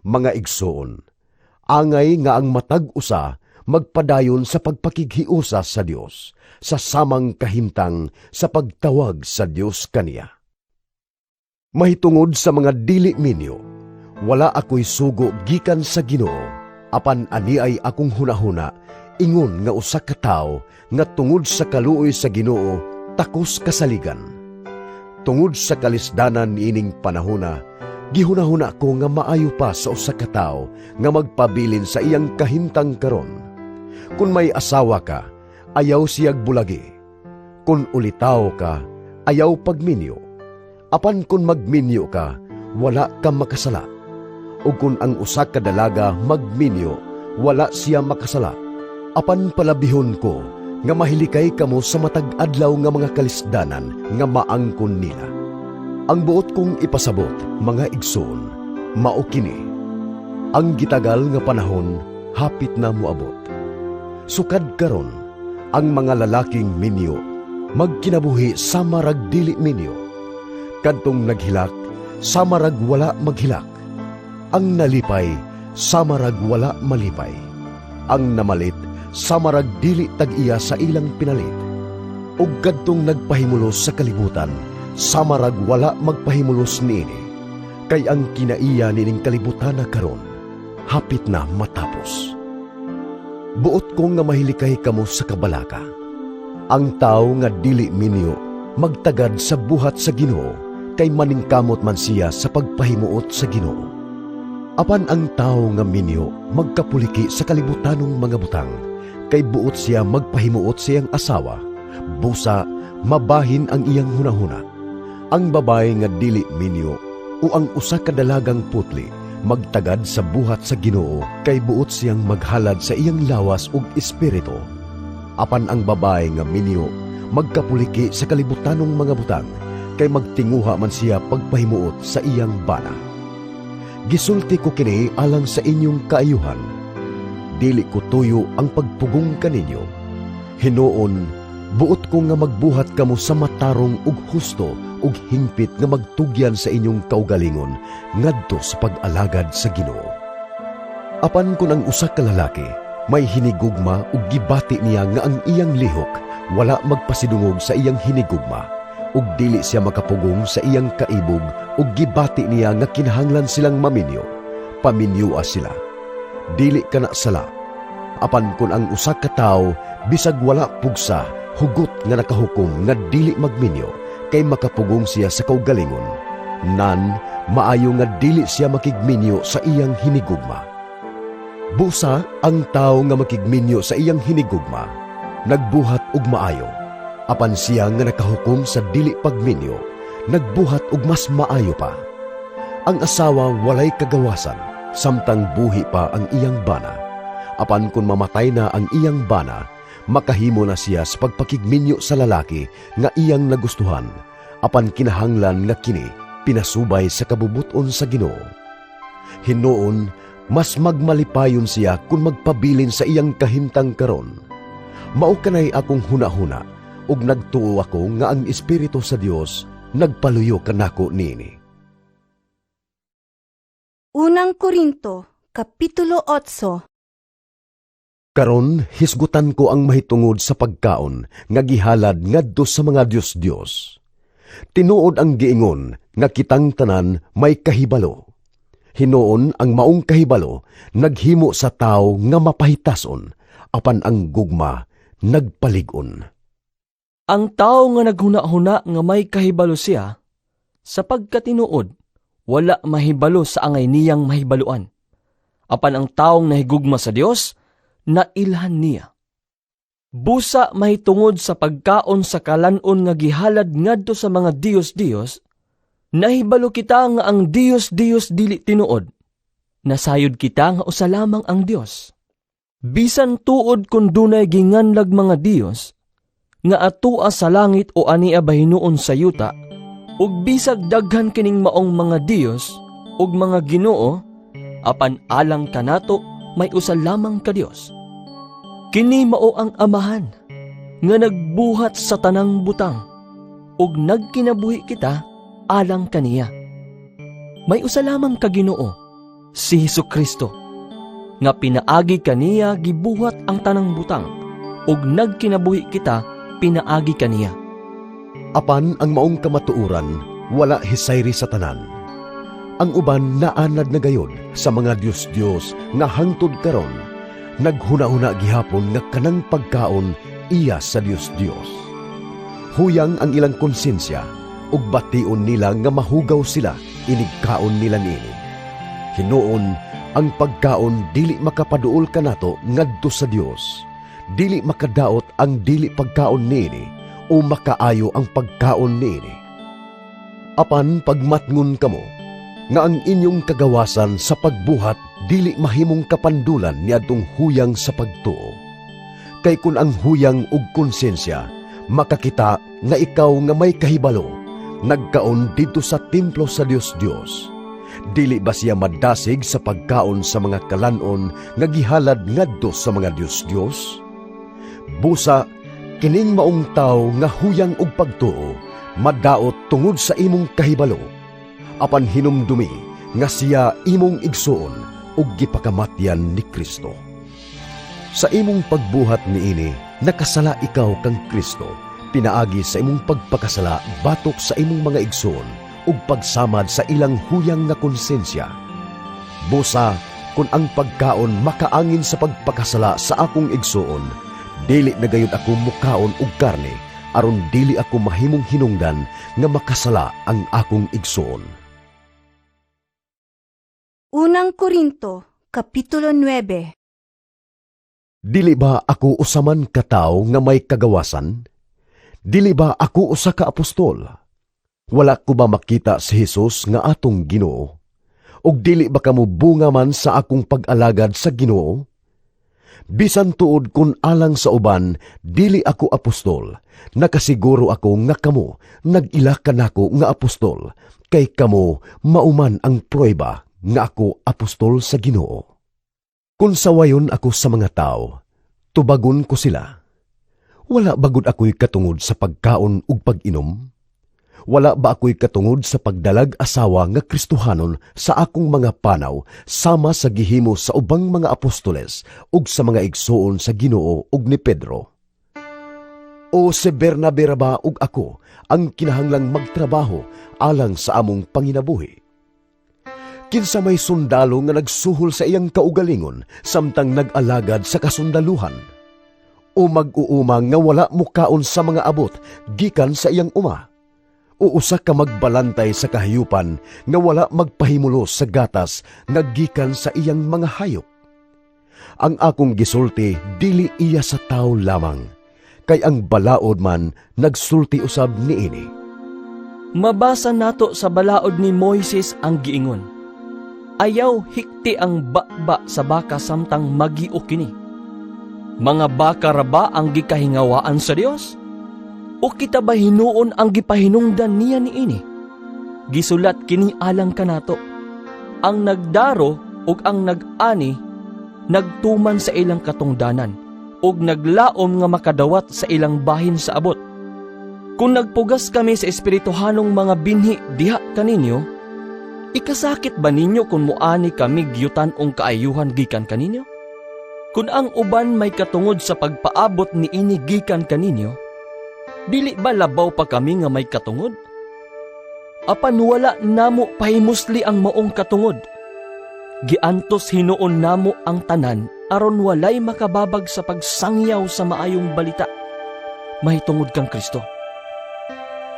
Mga igsoon, angay nga ang matag-usa magpadayon sa pagpakighiusa sa Dios, sa samang kahimtang sa pagtawag sa Dios kaniya. Mahitungod sa mga dili minyo, wala ako'y sugo gikan sa Ginoo, apan ani ay akong hunahuna, ingon nga usa ka tawo nga tungod sa kaluoy sa Ginoo takos kasaligan. Tungod sa kalisdanan niining panahona, gihunahuna ko nga maayo pa sa usa ka tawo nga magpabilin sa iyang kahimtang karon. Kung may asawa ka, ayaw siyag bulagi. Kung ulitaw ka, ayaw pagminyo. Apan kung magminyo ka, wala ka makasala. O kung ang usa ka dalaga magminyo, wala siya makasala. Apan palabihon ko, nga mahilikay kamo sa matag-adlaw nga mga kalisdanan nga maangkon nila. Ang buot kong ipasabot, mga igsoon, mao kini. Ang gitagal nga panahon, hapit na moabot. Sukad karon, ang mga lalaking minyo, magkinabuhi sa marag dili minyo. Kadtong naghilak, sa marag wala maghilak. Ang nalipay, sa marag wala malipay. Ang namalit, sa marag dili tag-iya sa ilang pinalit. Ug kadtong nagpahimulos sa kalibutan, sa marag wala magpahimulos niini. Kay ang kinaiya nining kalibutan na karon, hapit na matapos. Buot ko nga mahilikay kamo sa kabalaka. Ang tao nga dili minyo, magtagad sa buhat sa Ginoo, kay maningkamot man siya sa pagpahimuot sa Ginoo. Apan ang tao nga minyo, magkapuliki sa kalibutanong mga butang, kay buot siya magpahimuot sa iyang asawa, busa mabahin ang iyang hunahuna. Ang babae nga dili minyo, o ang usa ka dalagang putli, magtagad sa buhat sa Ginoo, kay buot siyang maghalad sa iyang lawas ug espiritu. Apan ang babae nga minyo, magkapuliki sa kalibutanong mga butang, kay magtinguha man siya pagpahimuot sa iyang bana. Gisulti ko kini alang sa inyong kaayuhan. Dili ko tuyo ang pagpugong kaninyo. Hinuon, buot ko nga magbuhat kamo sa matarong ug husto ug hingpit nga magtugyan sa inyong kaugalingon ngadto sa pag-alagad sa Ginoo. Apan kun ang usa ka lalaki may hinigugma ug gibati niya nga ang iyang lihok wala magpasidungog sa iyang hinigugma, ug dili siya makapugong sa iyang kaibog, ug gibati niya nga kinahanglan silang maminyo, paminyua sila. Dili kana sala. Apan kun ang usa ka tawo bisag wala pugsa, hugot nga nakahukom nga dili magminyo, kay makapugong siya sa kaugalingon, nan maayo nga dili siya makigminyo sa iyang hinigugma. Busa ang tawo nga makigminyo sa iyang hinigugma, nagbuhat og maayo. Apan siya nga nakahukom sa dili pagminyo, nagbuhat og mas maayo pa. Ang asawa walay kagawasan, samtang buhi pa ang iyang bana. Apan kung mamatay na ang iyang bana, makahimo na siya sa pagpakigminyo sa lalaki nga iyang nagustuhan, apan kinahanglan nga kini pinasubay sa kabubuton sa Ginoo. Hinuon, mas magmalipayon siya kung magpabilin sa iyang kahimtang karon. Mao kanay akong hunahuna, ug nagtuo ako nga ang Espiritu sa Dios nagpaluyo kanako niini. Unang Korinto, Kapitulo 8. Karon hisgutan ko ang mahitungod sa pagkaon nga gihalad ngadto sa mga Dios-Dios. Tinuod ang giingon nga kitang tanan may kahibalo. Hinuon ang maong kahibalo naghimo sa tao nga mapahitason, apan ang gugma nagpalig-on. Ang tao nga naghuna-huna nga may kahibalo siya, sapagkat tinuod, wala mahibalo sa angay niyang mahibaluan. Apan ang taong nahigugma sa Dios, nailhan niya. Busa mahitungod sa pagkaon sa kalanon nga gihalad ngadto sa mga Dios-Dios, nahibalo kita nga ang Dios-Dios dili tinuod. Nasayod kita nga usa lamang ang Dios. Bisan tuod kung dunay ginganlag mga Dios, nga atua sa langit o ania bahinuon sa yuta, ug bisag daghan kining maong mga Dios ug mga Ginoo, apan alang kanato may usa lamang ka Dios. Kini mao ang Amahan nga nagbuhat sa tanang butang ug nagkinabuhi kita alang kaniya. May usa lamang ka Ginoo, si Hesukristo, nga pinaagi kaniya gibuhat ang tanang butang ug nagkinabuhi kita pinaagi kaniya. Apan ang maong kamatuoran wala hisayri sa tanan. Ang uban naanad na gayod sa mga Dios-Dios nga hangtod karon naghuna-huna gihapon nga kanang pagkaon iya sa Dios-Dios. Huyang ang ilang konsensya ug bation nila nga mahugaw sila inigkaon nila nini. Hinuon ang pagkaon dili makapaduol kanato ngadto sa Dios. Dili makadaot ang dili pagkaon nini o makaayo ang pagkaon nini. Apan pagmatngon kamo nga ang inyong kagawasan sa pagbuhat dili mahimong kapandulan niadtong huyang sa pagtuo. Kay kun ang huyang ug konsensya makakita nga ikaw nga may kahibalo nagkaon dito sa templo sa Dios-Dios, dili ba siya madasig sa pagkaon sa mga kalanon nga gihalad ngadto sa mga Dios-Dios? Busa kining maong tawo nga huyang ug pagtuo madaot tungod sa imong kahibalo, apan hinumdumi nga siya imong igsuon ug gipakamatyan ni Kristo. Sa imong pagbuhat niini, nakasala ikaw kang Kristo, pinaagi sa imong pagpakasala batok sa imong mga igsuon ug pagsamad sa ilang huyang nga konsensya. Busa, kung ang pagkaon makaangin sa pagpakasala sa akong igsuon, dili na gayud ako mukaon og karne, aron dili ako mahimong hinungdan nga makasala ang akong igsuon. Unang Korinto, Kapitulo 9. Dili ba ako usaman katawo nga may kagawasan? Dili ba ako usa ka apostol? Wala ko ba makita si Jesus nga atong Ginoo? Og dili ba kamo bunga man sa akong pag-alagad sa Ginoo? Bisan tuod kun alang sa uban, dili ako apostol. Nakasiguro ako nga kamo nag-ila kanako nga apostol, kay kamo mauman ang prueba nga ako apostol sa Ginoo. Kung sawayon ako sa mga tao, tubagon ko sila. Wala bagud ako'y katungod sa pagkaon ug pag-inom? Wala ba ako'y katungod sa pagdalag asawa nga Kristohanon sa akong mga panaw sama sa gihimo sa ubang mga apostoles ug sa mga igsuon sa Ginoo ug ni Pedro? O si Bernabe ra ba ug ako ang kinahanglang magtrabaho alang sa among panginabuhi? Kinsa may sundalo nga nagsuhol sa iyang kaugalingon samtang nag-alagad sa kasundaluhan? O mag-uumang nga wala mukaon sa mga abot gikan sa iyang uma? O usa ka magbalantay sa kahayupan nga wala magpahimulos sa gatas nga gikan sa iyang mga hayop? Ang akong gisulti dili iya sa tao lamang, kay ang balaod man nagsulti usab niini. Mabasa nato sa balaod ni Moises ang giingon. Ayaw hikti ang bakba sa baka samtang magio kini. Mga baka ra ba ang gikahingawaan sa Dios? O kita ba hinuon ang gipahinungdan niya niini? Gisulat kini alang kanato. Ang nagdaro ug ang nag-ani nagtuman sa ilang katungdanan ug naglaom nga makadawat sa ilang bahin sa abot. Kung nagpugas kami sa espirituhanong mga binhi diha kaninyo, ikasakit ba ninyo kung muani kami giyutan ong kaayuhan gikan kaninyo? Kung ang uban may katungod sa pagpaabot ni ini gikan kaninyo, dili ba labaw pa kami nga may katungod? Apan wala namo pahimusli ang maong katungod. Giantos hinuon namo ang tanan aron walay makababag sa pagsangyaw sa maayong balita. Mahitungod kang Kristo.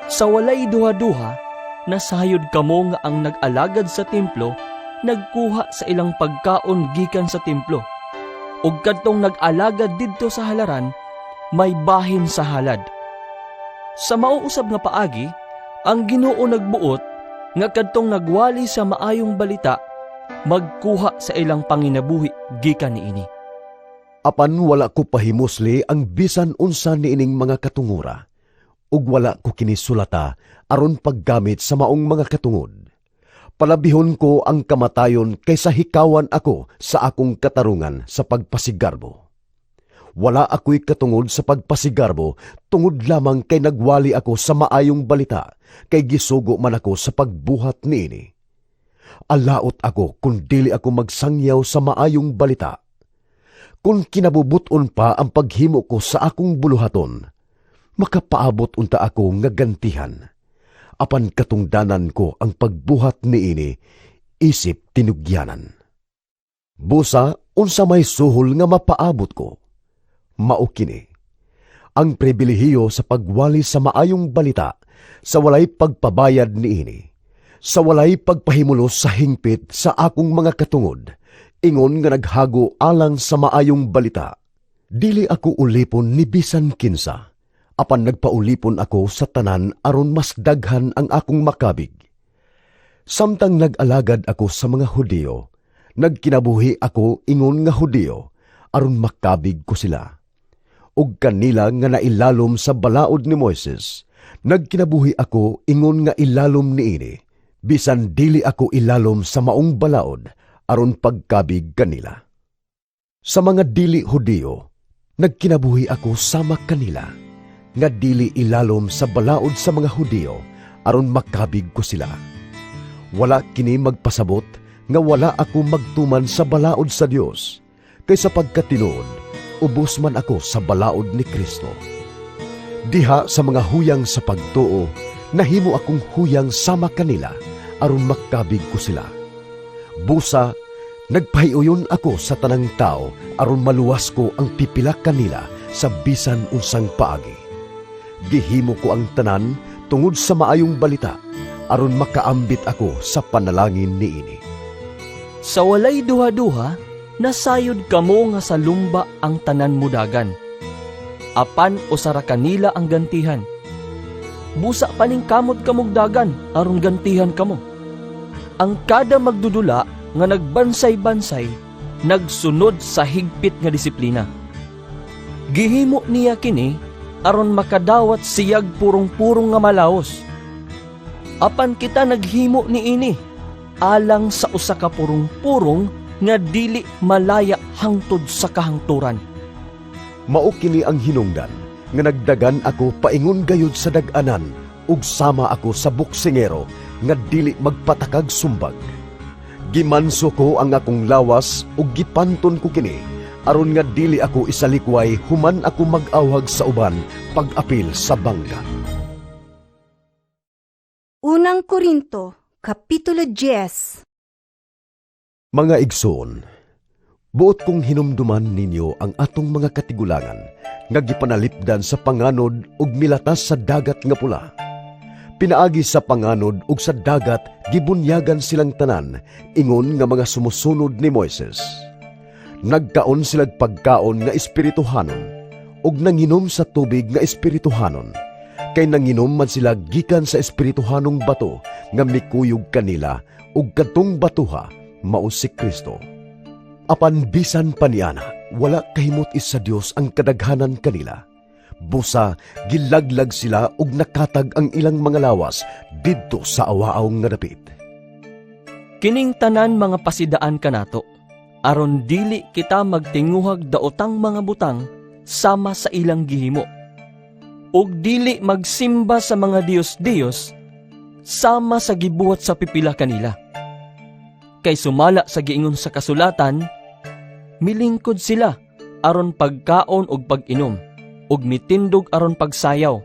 Sa walay duha-duha, nasayod kamo nga ang nag-alagad sa templo nagkuha sa ilang pagkaon gikan sa templo. Ug kadtong nag-alagad didto sa halaran, may bahin sa halad. Sa mauusab nga paagi, ang Ginoo nagbuot nga kadtong nagwali sa maayong balita, magkuha sa ilang panginabuhi gikan niini. Apan wala ko pahimusli ang bisan unsa niining mga katungura, ug wala ko kinisulata aron paggamit sa maong mga katungod. Palabihon ko ang kamatayon kaysa hikawan ako sa akong katarungan sa pagpasigarbo. Wala ako'y katungod sa pagpasigarbo tungod lamang kay nagwali ako sa maayong balita, kay gisugo man ako sa pagbuhat niini. Alaot ako kung dili ako magsangyaw sa maayong balita. Kung kinabubuton pa ang paghimo ko sa akong buluhaton, makapaabot unta ako nga gantihan. Apan katungdanan ko ang pagbuhat niini, isip tinugyanan. Busa, unsa may suhol nga mapaabot ko. Mao kini ang pribilehiyo sa pagwali sa maayong balita, sa walay pagpabayad niini, sa walay pagpahimulos sa hingpit sa akong mga katungod, ingon nga naghago alang sa maayong balita. Dili ako ulipon ni bisan kinsa, apan nagpaulipon ako sa tanan aron mas daghan ang akong makabig. Samtang nag-alagad ako sa mga Hudiyo, nagkinabuhi ako ingon nga Hudiyo, aron makabig ko sila. Ug kanila nga nailalom sa balaod ni Moises, nagkinabuhi ako ingon nga ilalom niini, bisan dili ako ilalom sa maong balaod, aron pagkabig kanila. Sa mga dili Hudiyo, nagkinabuhi ako sama kanila, nga dili ilalom sa balaod sa mga Hudiyo, aron makabig ko sila. Wala kini magpasabot nga wala ako magtuman sa balaod sa Dios, kaysa pagkatinuod, ubos man ako sa balaod ni Kristo. Diha sa mga huyang sa pagtuo, nahimo akong huyang sama kanila, aron makabig ko sila. Busa, nagpahiuyon ako sa tanang tao, aron maluwas ko ang pipila kanila sa bisan unsang paagi. Gihimo ko ang tanan tungod sa maayong balita, aron makaambit ako sa panalangin niini. Sa walay duha-duha, nasayod kamo nga sa lumba ang tanan mudagan. Apan usara kanila ang gantihan. Busa paning kamot kamugdagan aron gantihan kamo. Ang kada magdudula nga nagbansay-bansay, nagsunod sa higpit nga disiplina. Gihimo niya kini aron makadawat siyag purong-purong nga malaos. Apan kita naghimo niini alang sa usa ka purong-purong nga dili malaya hangtod sa kahangturan. Mao kini ang hinungdan nga nagdagan ako paingon gayud sa dag-anan, ug sama ako sa buksingero nga dili magpatakag sumbag. Gimanso ko ang akong lawas ug gipanton ko kini, aron nga dili ako isalikway human ako mag-awhag sa uban pag-apil sa bangka. Unang Korinto, Kapitulo 10. Mga igsoon, buot kong hinumduman ninyo ang atong mga katigulangan nga gipanalipdan sa panganod ug milatas sa dagat nga pula. Pinaagi sa panganod ug sa dagat gibunyagan silang tanan, ingon nga mga sumusunod ni Moises. Nagkaon silang pagkaon nga espirituhanon ug nanginom sa tubig nga espirituhanon, kay nanginom man sila gikan sa espirituhanong bato nga mikuyog kanila ug kadtong batuha mao si Kristo. Apan bisan paniana, wala kahimot is sa Dios ang kadaghanan kanila. Busa, gilaglag sila ug nakatag ang ilang mga lawas didto sa awaaw nga dapit. Kining tanan mga pasidaan kanato, aron dili kita magtinguhag daotang mga butang sama sa ilang gihimo. Ug dili magsimba sa mga Dios-Dios sama sa gibuhat sa pipila kanila. Kay sumala sa giingon sa kasulatan, milingkod sila aron pagkaon ug pag-inom, ug mitindog aron pagsayaw.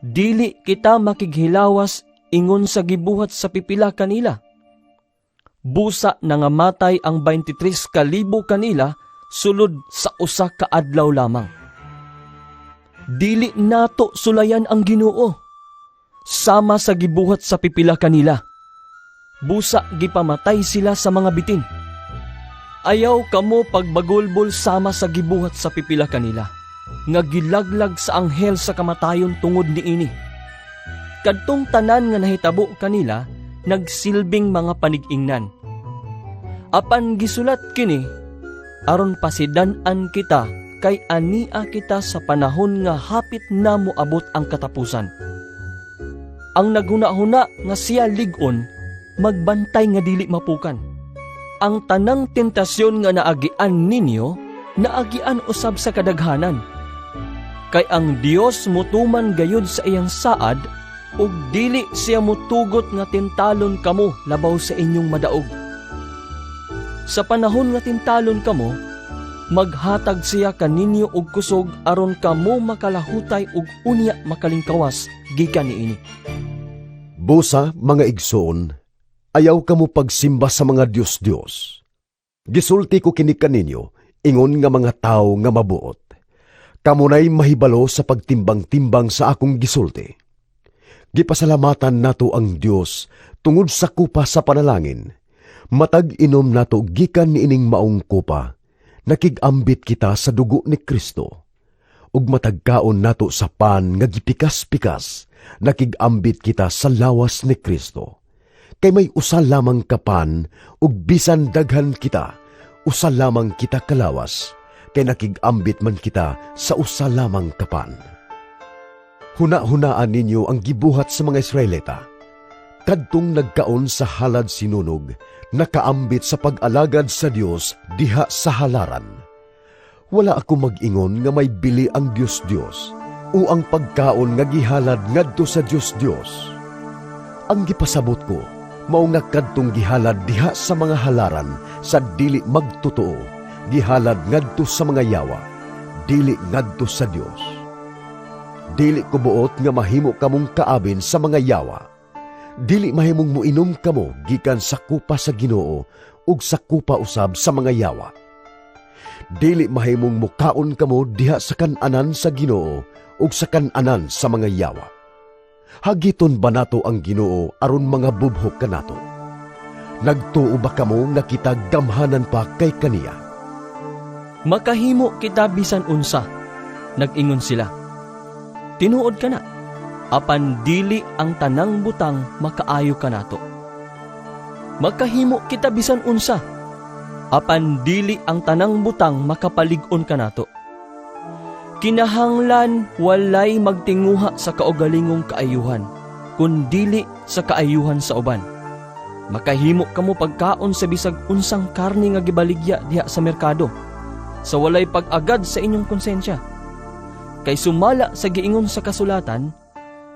Dili kita makighilawas ingon sa gibuhat sa pipila kanila. Busa nangamatay ang 23,000 kanila sulod sa usa ka adlaw lamang. Dili nato sulayan ang Ginoo sama sa gibuhat sa pipila kanila. Busa gipamatay sila sa mga bitin. Ayaw kamo pagbagulbol sama sa gibuhat sa pipila kanila, nga gilaglag sa anghel sa kamatayon tungod niini. Kadtong tanan nga nahitabo kanila, nagsilbing mga panig-ingnan. Apan gisulat kini, aron pasidan-an kita kay ania kita sa panahon nga hapit na moabot ang katapusan. Ang naghuna-huna nga siya ligon, magbantay nga dili mapukan. Ang tanang tentasyon nga naagian ninyo, naagian usab sa kadaghanan. Kay ang Dios mutuman gayud sa iyang saad, ug dili siya mutugot nga tintalon kamo labaw sa inyong madaog. Sa panahon nga tintalon kamo, maghatag siya kaninyo og kusog aron kamo makalahutay ug unya makalingkawas gikan niini. Busa, mga igsoon, ayaw kamo pagsimba sa mga Dios-Dios. Gisulti ko kini kaninyo, ingon nga mga tao nga mabuot. Kamunay mahibalo sa pagtimbang-timbang sa akong gisulti. Gipasalamatan nato ang Dios tungod sa kupa sa panalangin. Matag inom nato gikan niining maong kupa. Nakigambit kita sa dugo ni Kristo. Ug matagkaon nato sa pan nga gipikas-pikas. Nakigambit kita sa lawas ni Kristo. Kay may usa lamang kapan ug bisan daghan kita, usa lamang kita kalawas. Kay nakigambit man kita sa usa lamang kapan. Huna-hunaan ninyo ang gibuhat sa mga Israelita. Kadtong nagkaon sa halad sinunog, nakaambit sa pag-alagad sa Dios diha sa halaran. Wala ako mag-ingon nga may bili ang Dios-Dios o ang pagkaon nga gihalad ngadto sa Dios-Dios. Ang gipasabot ko, mao nga kadtong gihalad diha sa mga halaran sa dili magtotoo, gihalad ngadto sa mga yawa, dili ngadto sa Dios. Dili ko buot nga mahimo kamong kaabin sa mga yawa. Dili mahimong muinom kamo gikan sa kupa sa Ginoo ug sa kupa usab sa mga yawa. Dili mahimong mukaon kamo diha sa kan-anan sa Ginoo ug sa kan-anan sa mga yawa. Hagiton ba nato ang Ginoo aron mga bubhok kanato? Nagtuo ba kamo nga kita gamhanan pa kay kaniya? Makahimo kita bisan unsa, nag-ingon sila. Tinuod ka na, apan dili ang tanang butang makaayo kanato. Makahimo kita bisan unsa, apan dili ang tanang butang makapalig-on kanato. Kinahanglan walay magtinguha sa kaugalingong kaayuhan, kundili sa kaayuhan sa uban. Makahimo kamo pagkaon sa bisag unsang karne nga gibaligya diha sa merkado, sa walay pag-agad sa inyong konsensya. Kay sumala sa giingon sa kasulatan,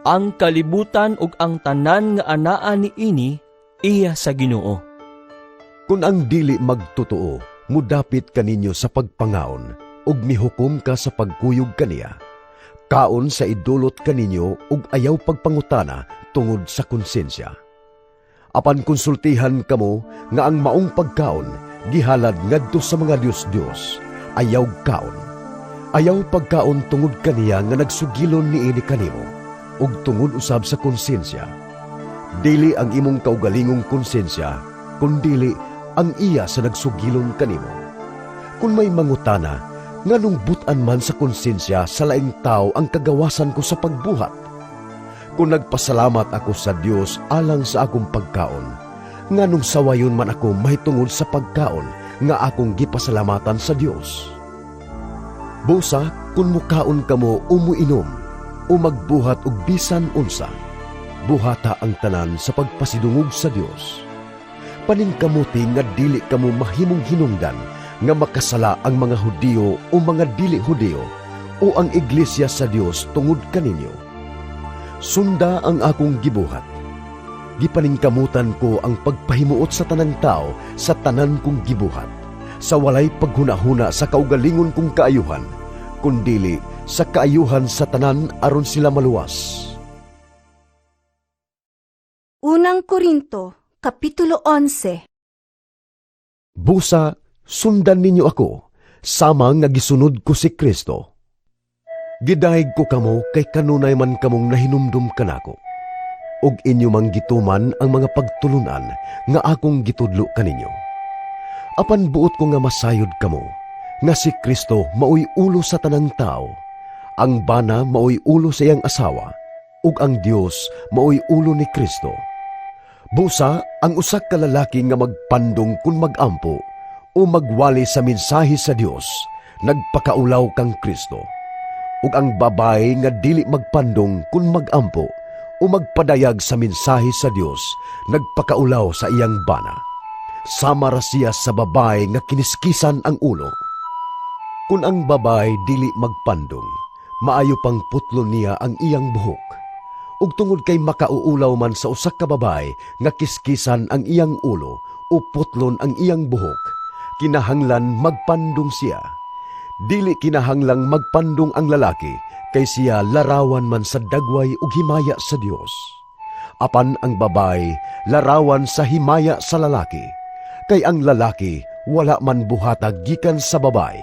ang kalibutan ug ang tanan nga anaa niini iya sa Ginoo. Kung ang dili magtotoo, mudapit kaninyo sa pagpangaon, ug mihukom ka sa pagkuyog kaniya. Kaon sa idulot kaninyo ug ayaw pagpangutana tungod sa konsensya. Apan konsultihan kamo nga ang maong pagkaon gihalad ngadto sa mga Dios-Dios, ayaw kaon. Ayaw pagkaon tungod kaniya nga nagsugilon niini kanimo, ug tungod usab sa konsensya. Dili ang imong kaugalingong konsensya, kundili ang iya sa nagsugilon kanimo. Kung may mangutana, nganong butan man sa konsensya sa laing tao ang kagawasan ko sa pagbuhat? Kung nagpasalamat ako sa Dios alang sa akong pagkaon, nganong sawayon man ako mahitungod sa pagkaon nga akong gipasalamatan sa Dios. Busa, kung mukaon kamo umuinom o magbuhat og bisan unsa, buhata ang tanan sa pagpasidungog sa Dios. Paningkamuti nga dili kamo mahimong hinungdan nga makasala ang mga Hudiyo o mga dili Hudiyo o ang iglesia sa Dios tungod kaninyo. Sunda ang akong gibuhat. Gipaningkamutan ko ang pagpahimuot sa tanang tao sa tanan kong gibuhat, sa walay paghunahuna sa kaugalingon kong kaayuhan, kundili sa kaayuhan sa tanan aron sila maluwas. Unang Korinto, Kapitulo 11. Busa, sundan ninyo ako, sama nga gisunod ko si Kristo. Gidahig ko kamo kay kanunay man kamong nahinumdum kanako, ug inyo mang gituman ang mga pagtulunan nga akong gitudlo kaninyo. Apan buot ko nga masayod kamo, nga si Kristo maoy ulo sa tanang tao, ang bana maoy ulo sa iyang asawa, ug ang Dios maoy ulo ni Kristo. Busa, ang usak ka lalaki nga magpandong kung magampo o magwali sa mensahe sa Dios, nagpakaulaw kang Kristo. Ug ang babae nga dili magpandong kung magampo o magpadayag sa mensahe sa Dios, nagpakaulaw sa iyang bana. Sama ra siya sa babae nga kiniskisan ang ulo. Kung ang babae dili magpandong, maayo pang putlon niya ang iyang buhok. Ug tungod kay makauulaw man sa usak ka babae nga kiskisan ang iyang ulo o putlon ang iyang buhok, kinahanglan magpandong siya. Dili kinahanglang magpandong ang lalaki kay siya larawan man sa dagway ug himaya sa Dios. Apan ang babae larawan sa himaya sa lalaki, kay ang lalaki wala man buhatag gikan sa babae,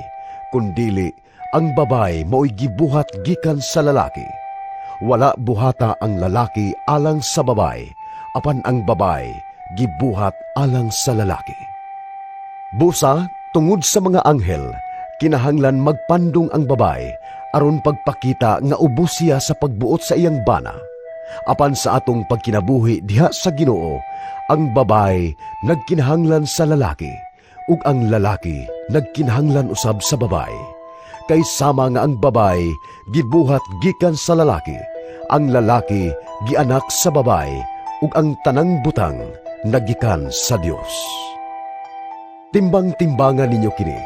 kundili ang babae mao'y gibuhat gikan sa lalaki. Wala buhata ang lalaki alang sa babae, apan ang babae gibuhat alang sa lalaki. Busa, tungod sa mga anghel, kinahanglan magpandong ang babae aron pagpakita nga ubos siya sa pagbuot sa iyang bana. Apan sa atong pagkinabuhi diha sa Ginoo, ang babae nagkinahanglan sa lalaki, ug ang lalaki nagkinahanglan usab sa babae. Kay sama nga ang babae gibuhat gikan sa lalaki, ang lalaki gianak sa babae, ug ang tanang butang nagikan sa Dios. Timbang-timbangan ninyo kini.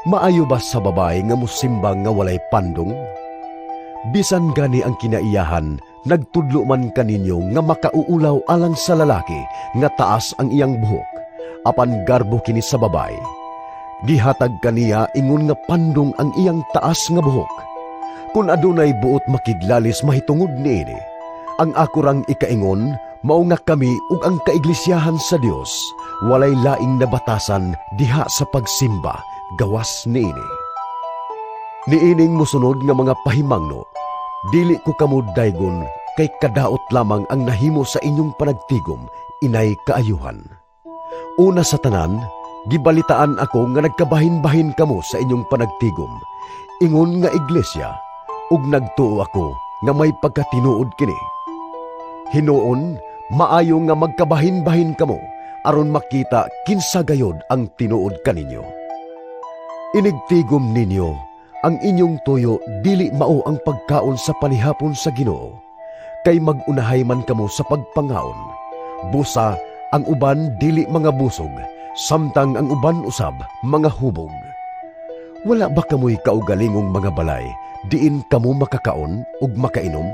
Maayo ba sa babae nga musimbang nga walay pandong? Bisan gani ang kinaiyahan, nagtudlo man kaninyo nga makauulaw alang sa lalaki nga taas ang iyang buhok, apan garbo kini sa babae. Gihatag kaniya ingon nga pandong ang iyang taas nga buhok. Kung adunay buot makiglalis mahitungod niini, ang ako rang ikaingon, mao nga kami ug ang kaiglesiyahan sa Dios, walay laing na batasan diha sa pagsimba, gawas niini. Niining musunod nga mga pahimangno, dili ko kamo daygon kay kadaot lamang ang nahimo sa inyong panagtigom, inay kaayuhan. Una sa tanan, gibalitaan ako nga nagkabahin-bahin kamo sa inyong panagtigom, ingon nga iglesia, ug nagtuo ako nga may pagkatinuod kini. Hinuon, maayo nga magkabahin-bahin kamo, aron makita kinsa gayod ang tinuod kaninyo. Inigtigom ninyo, ang inyong tuyo dili mao ang pagkaon sa panihapon sa Ginoo, kay magunahay man kamo sa pagpangaon. Busa, ang uban dili mga busog, samtang ang uban usab mga hubog. Wala ba kamoy kaugalingong mga balay, diin kamo makakaon ug makainom?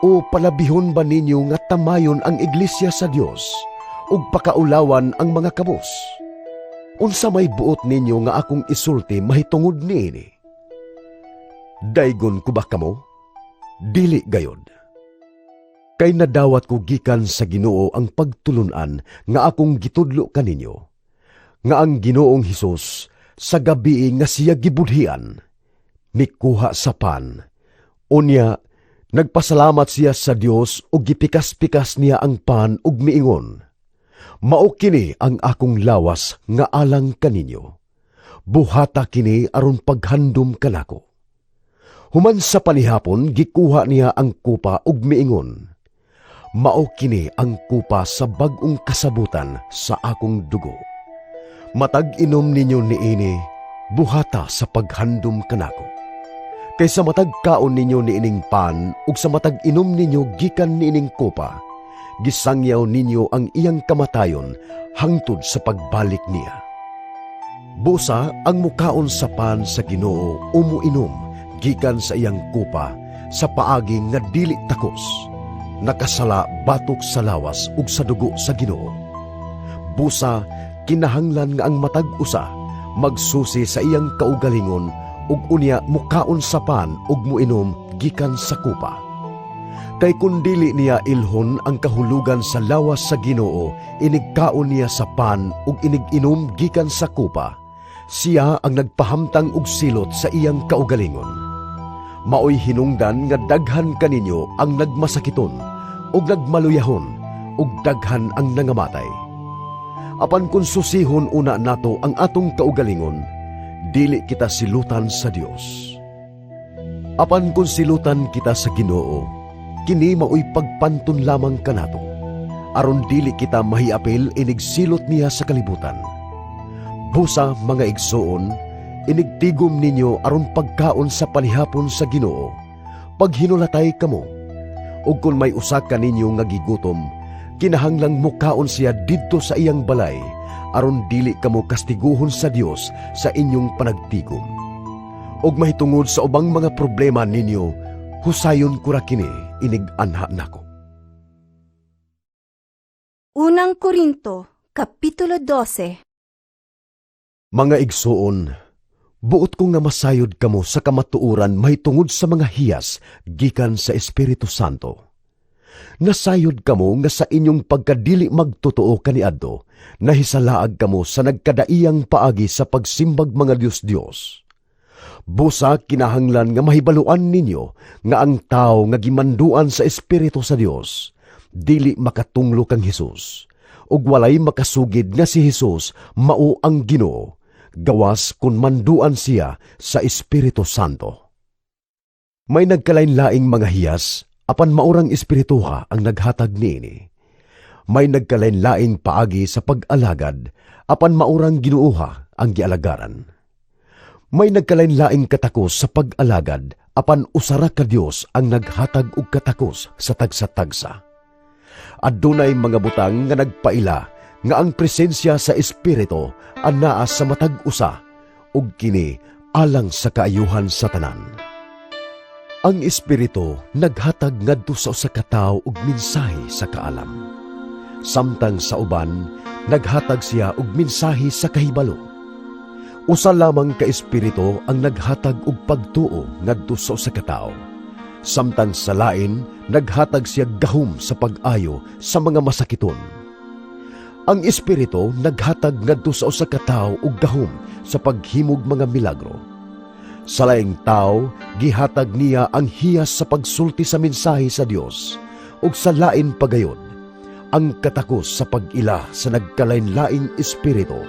O palabihon ba ninyo nga tamayon ang iglesia sa Dios ug pakaulawan ang mga kabos? Unsa may buot ninyo nga akong isulti mahitungod niini? Daygon ko ba kamo? Dili gayod. Kay nadawat ko gikan sa Ginoo ang pagtulunan nga akong gitudlo kaninyo, nga ang Ginoong Hesus sa gabi nga siya gibudhian, mikuha sa pan. Unya, nagpasalamat siya sa Dios ug gipikas-pikas niya ang pan ug miingon, mao kini ang akong lawas nga alang kaninyo. Buhata kini aron paghandom kanako. Human sa panihapon, gikuha niya ang kupa ug miingon, Mao kini ang kupa sa bag-ong kasabutan sa akong dugo. Matag inom ninyo niini, buhata sa paghandom kanako. Kay sa matag kaon ninyo niining pan, ug sa matag inom ninyo gikan niining kupa, gisangyaw ninyo ang iyang kamatayon hangtod sa pagbalik niya. Busa ang mukaon sa pan sa Ginoo umuinom gikan sa iyang kupa sa paagi nga dili takos, nakasala batok sa lawas ug sa dugo sa Ginoo. Busa kinahanglan nga ang matag usa magsusi sa iyang kaugalingon ug unya mukaon sa pan ug muinom gikan sa kupa. Kay kun dili niya ilhon ang kahulugan sa lawas sa Ginoo, inigkaon niya sa pan ug inig-inom gikan sa kupa, siya ang nagpahamtang og silot sa iyang kaugalingon. Maoy hinungdan nga daghan kaninyo ang nagmasakiton ug nagmaluyahon ug daghan ang nangamatay. Apan kung susihon una nato ang atong kaugalingon, dili kita silutan sa Dios. Apan kung silutan kita sa Ginoo, kini maoy pagpantun lamang kanato, aron dili kita mahiapil inigsilot niya sa kalibutan. Busa mga igsoon, inigtigom ninyo aron pagkaon sa palihapon sa Ginoo, paghinulatay kamo. Ug kung may usa ka ninyo nga gigutom, kinahanglang mukaon siya didto sa iyang balay, aron dili kamo kastiguhon sa Dios sa inyong panagtigom. Og mahitungod sa ubang mga problema ninyo, husayon ko ra kini inig-anha nako. Unang Korinto, Kapitulo 12. Mga igsoon, buot kong nga masayod kamo sa kamatuoran mahitungod sa mga hiyas gikan sa Espiritu Santo. Nasayod kamo nga sa inyong pagkadili magtotoo kaniadto, nahisalaag kamo sa nagkadaiyang paagi sa pagsimbag mga Diyos-Diyos. Busa kinahanglan nga mahibaluan ninyo nga ang tao nga gimanduan sa Espiritu sa Dios, dili makatunglo kang Hesus, ug walay makasugid nga si Hesus mao ang Ginoo, gawas kun manduan siya sa Espiritu Santo. May nagkalain-laing mga hiyas, apan maurang espirituha ang naghatag niini. May nagkalain-laing paagi sa pag-alagad, apan maurang Ginuoha ang gialagaran. May nagkalain-laing katakos sa pag-alagad, apan usara ka Dios ang naghatag og katakos sa tagsa-tagsa. Adunay mga butang nga nagpaila nga ang presensya sa Espiritu anaa sa matag usa, ug kini alang sa kaayuhan sa tanan. Ang Espiritu naghatag ngadto sa usa ka tawo og mensahe sa kaalam. Samtang sa uban, naghatag siya og mensahe sa kahibalo. Usa lamang ka Espiritu ang naghatag og pagtuo ngadto sa usa ka tawo. Samtang sa lain, naghatag siya gahom sa pag-ayo sa mga masakiton. Ang Espiritu naghatag ngadto sa usa ka tawo og gahom sa paghimog mga milagro. Sa laing tao, gihatag niya ang hiyas sa pagsulti sa mensahe sa Dios, ug sa lain pagayod, ang katakos sa pag-ila sa nagkalain-laing espiritu.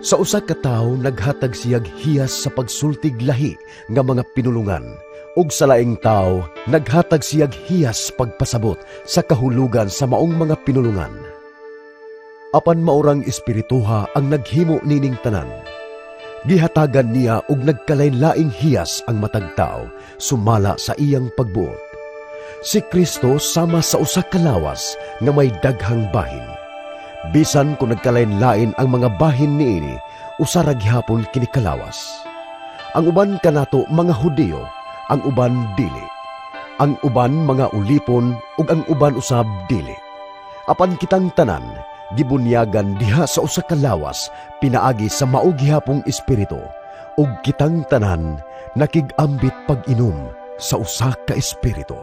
Sa usa ka tawo naghatag siyag hiyas sa pagsultig lahi nga mga pinulungan, ug sa laing tao naghatag siyag hiyas pagpasabot sa kahulugan sa maong mga pinulungan. Apan maurang espirituha ang naghimo nining tanan. Gihatagan niya og nagkalain-laing hiyas ang matag tao sumala sa iyang pagbuot. Si Kristo sama sa usa ka lawas nga may daghang bahin. Bisan kung nagkalain-lain ang mga bahin niini, usa ra gihapon kini kalawas. Ang uban kanato mga Hudiyo, ang uban dili. Ang uban mga ulipon ug ang uban usab dili. Apan kitang tanan gibunyagan diha sa usa ka lawas pinaagi sa mao gihapong espiritu, ug kitang tanan nakig-ambit pag-inom sa usa ka espiritu.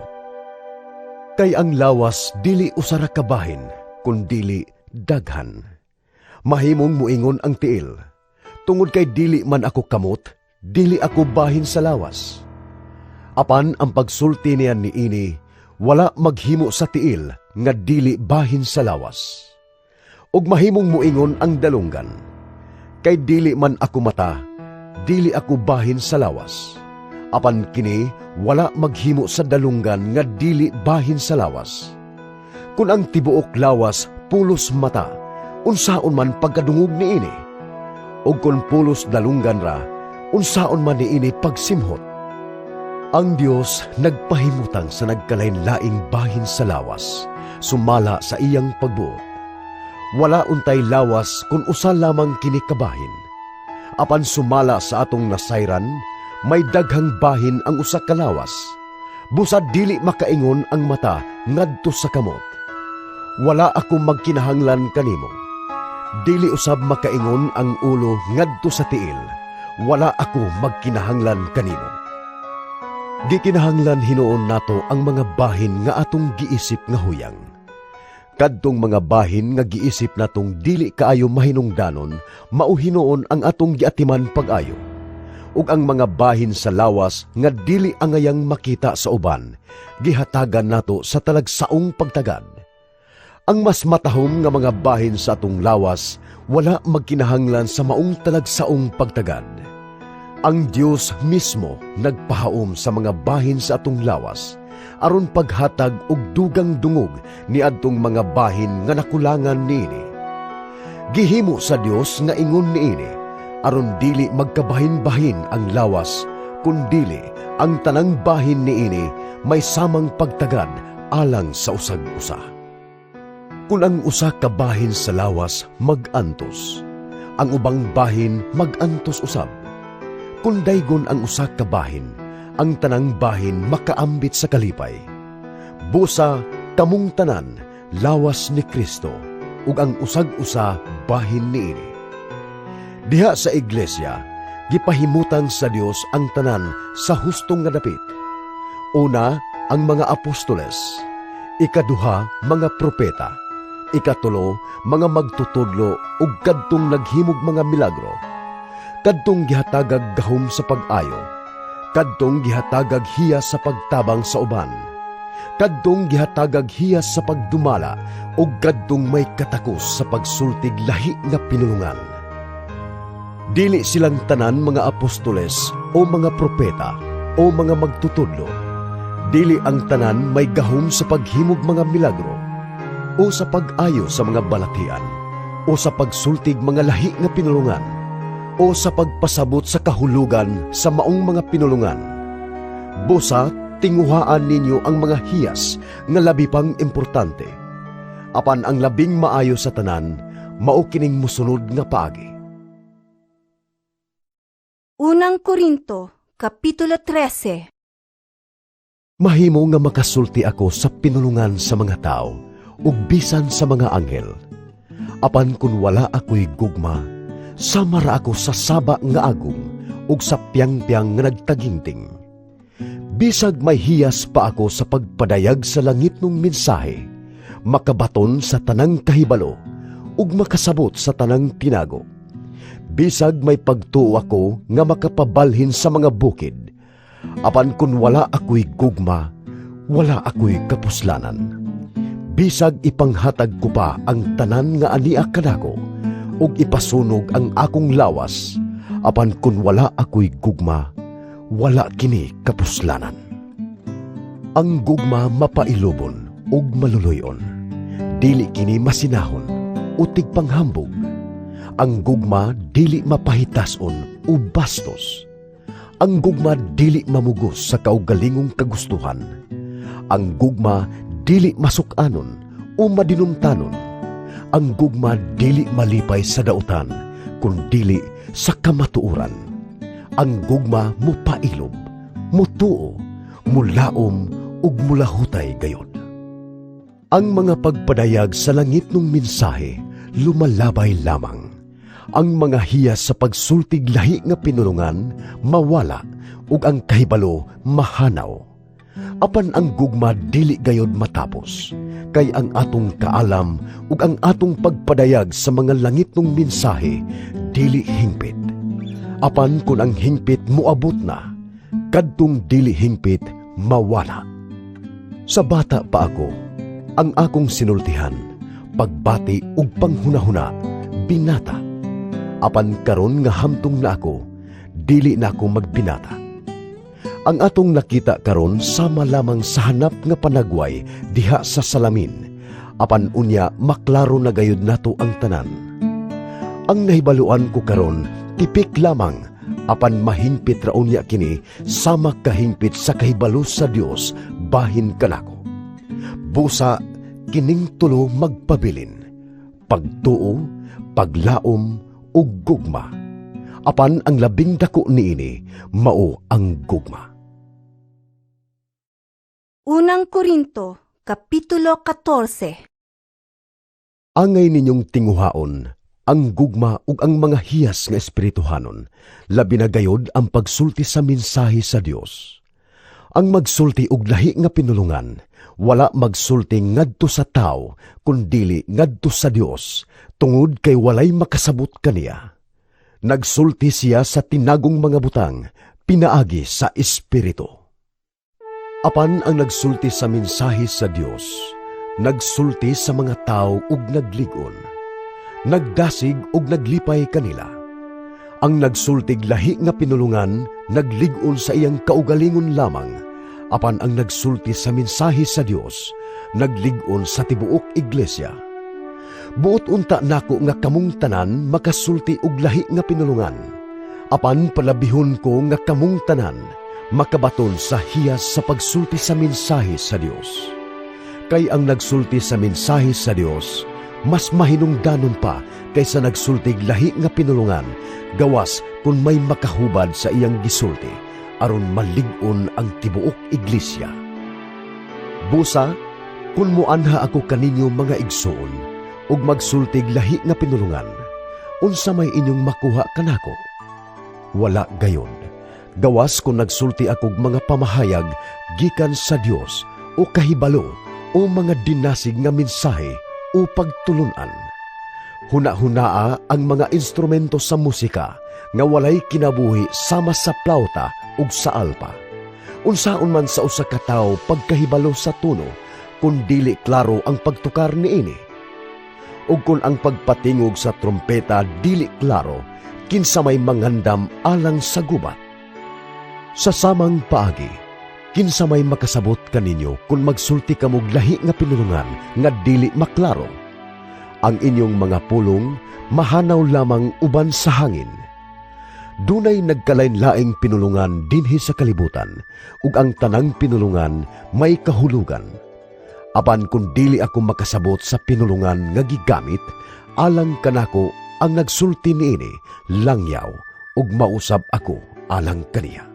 Kay ang lawas dili usa ra ka bahin, kundili daghan. Mahimong muingon ang tiil, tungod kay dili man ako kamot, dili ako bahin sa lawas. Apan ang pagsulti niya niini, wala maghimo sa tiil nga dili bahin sa lawas. Ug mahimong muingon ang dalunggan, kay dili man ako mata, dili ako bahin sa lawas. Apan kini wala maghimo sa dalunggan nga dili bahin sa lawas. Kun ang tibuok lawas pulos mata, unsaon man pagkadungog niini? O kun pulos dalunggan ra, unsaon man niini pagsimhot? Ang Dios nagpahimutang sa nagkalain-laing bahin sa lawas, sumala sa iyang pagbuot. Wala untay lawas kung usa lamang kini kabahin. Apan sumala sa atong nasayran, may daghang bahin ang usa ka lawas. Busa dili makaingon ang mata ngadto sa kamot. Wala ako magkinahanglan kanimo. Dili usab makaingon ang ulo ngadto sa tiil. Wala ako magkinahanglan kanimo. Gikinahanglan hinuon nato ang mga bahin nga atong giisip nga huyang. Kadtong mga bahin nga giisip natong dili kaayo mahinungdanon, mao hinuon ang atong giatiman pag-ayo. Ug ang mga bahin sa lawas nga dili angayang makita sa uban, gihatagan nato sa talagsaong pagtagad. Ang mas matahom nga mga bahin sa atong lawas, wala magkinahanglan sa maong talagsaong pagtagad. Ang Dios mismo nagpahaom sa mga bahin sa atong lawas, aron paghatag og dugang dungog ni adtong mga bahin nga nakulangan niini. Gihimo sa Dios nga ingon niini, aron dili magkabahin-bahin ang lawas, kundili ang tanang bahin niini may samang pagtagad alang sa usag-usa. Kung ang usa ka bahin sa lawas mag-antos, ang ubang bahin mag-antos usab. Kung daygon ang usa ka bahin, ang tanang bahin makaambit sa kalipay. Busa kamong tanan lawas ni Kristo, ug ang usag-usa bahin niini. Diha sa iglesia, gipahimutang sa Dios ang tanan sa hustong nga dapit. Una, ang mga apostoles. Ikaduha, mga propeta. Ikatulo, mga magtutudlo ug kadtong naghimog mga milagro. Kadtong gihatagag gahom sa pag-ayo. Kadtong gihatagag hiyas sa pagtabang sa uban. Kadtong gihatagag hiyas sa pagdumala ug kadtong may katakos sa pagsultig lahi nga pinulungan. Dili silang tanan mga apostoles o mga propeta o mga magtutudlo. Dili ang tanan may gahom sa paghimog mga milagro o sa pag-ayo sa mga balatian o sa pagsultig mga lahi nga pinulungan o sa pagpasabot sa kahulugan sa maong mga pinulungan. Busa, tinguhaan ninyo ang mga hiyas nga labi pang importante. Apan ang labing maayo sa tanan, mao kining musunod nga paagi. Unang Korinto, Kapitulo 13. Mahimo nga makasulti ako sa pinulungan sa mga tao ug bisan sa mga anghel. Apan kun wala ako'y gugma, samara ako sa saba nga agong ug sa piyang-piyang nga nagtaginting. Bisag may hiyas pa ako sa pagpadayag sa langit ng mensahe, makabaton sa tanang kahibalo ug makasabot sa tanang tinago. Bisag may pagtuo ako nga makapabalhin sa mga bukid, apan kun wala ako'y gugma, wala ako'y kapuslanan. Bisag ipanghatag ko pa ang tanan nga ania kadako ug ipasunog ang akong lawas, apan kun wala ako'y gugma, wala kini kapuslanan. Ang gugma mapailubon ug maluluyon, dili kini masinahon o tigpanghambog. Ang gugma dili mapahitason o bastos. Ang gugma dili mamugos sa kaugalingong kagustuhan. Ang gugma dili masukanon o madinumtanon. Ang gugma dili malipay sa dautan, kundili sa kamatuuran. Ang gugma mupailob, mutuo, mulaom ug mulahutay gayod. Ang mga pagpadayag sa langit ng mensahe lumalabay lamang. Ang mga hiyas sa pagsultig lahi nga pinulungan mawala ug ang kahibalo mahanaw. Apan ang gugma dili gayod matapos, kay ang atong kaalam ug ang atong pagpadayag sa mga langit ng mensahe dili hingpit. Apan kun ang hingpit moabot na, kadtong dili hingpit mawala. Sa bata pa ako, ang akong sinultihan, pagbati ug panghunahuna, binata. Apan karon nga hamtong na ako, dili na ako magbinata. Ang atong nakita karon sama lamang sa hanap nga panagway diha sa salamin, apan unya maklaro na gayud nato ang tanan. Ang nahibaluan ko karon tipik lamang, apan mahingpit ra unya kini sama kahingpit sa kahibalo sa Dios bahin kanako. Busa kining tulo magpabilin: pagtuo, paglaom ug gugma. Apan ang labing dako niini mao ang gugma. Unang Korinto, Kapitulo 14. Angay ninyong tinguhaon ang gugma ug ang mga hiyas nga espirituhanon, labi na gayod ang pagsulti sa mensahe sa Dios. Ang magsulti og lahi nga pinulungan, wala magsulti ngadto sa tao, kundili ngadto sa Dios, tungod kay walay makasabot kaniya. Nagsulti siya sa tinagong mga butang, pinaagi sa espiritu. Apan ang nagsulti sa mensahe sa Dios, nagsulti sa mga tao ug nagligon, nagdasig ug naglipay kanila. Ang nagsultig lahi nga pinulungan, nagligon sa iyang kaugalingon lamang, apan ang nagsulti sa mensahe sa Dios, nagligon sa tibuok iglesia. Buot unta nako nga kamong tanan makasulti og lahi nga pinulungan, apan palabihon ko nga kamong tanan makabaton sa hiyas sa pagsulti sa mensahe sa Dios. Kay ang nagsulti sa mensahe sa Dios, mas mahinungdanon pa kaysa nagsultig lahi nga pinulungan, gawas kung may makahubad sa iyang gisulti, aron malig-on ang tibuok iglesia. Busa, kung muanha ako kaninyo mga igsoon, ug magsultig lahi nga pinulungan, unsa may inyong makuha kanako? Wala gayon. Gawas kung nagsulti akog mga pamahayag gikan sa Dios o kahibalo o mga dinasig nga mensahe o pagtulunan. Huna-hunaa ang mga instrumento sa musika nga walay kinabuhi sama sa plauta ug sa alpa. Unsaon man sa usa ka tawo pagkahibalo sa tuno kun dili klaro ang pagtukar niini. Ug kun ang pagpatingog sa trompeta dili klaro, kinsa may mangandam alang sa gubat. Sa samang paagi, kinsa may makasabot kaninyo kung magsulti kamog lahi nga pinulungan nga dili maklaro. Ang inyong mga pulong mahanaw lamang uban sa hangin. Dunay nagkalain-laing pinulungan dinhi sa kalibutan, ug ang tanang pinulungan may kahulugan. Apan kung dili ako makasabot sa pinulungan nga gigamit, alang kanako ang nagsulti niini langyaw, ug mausab ako alang kaniya.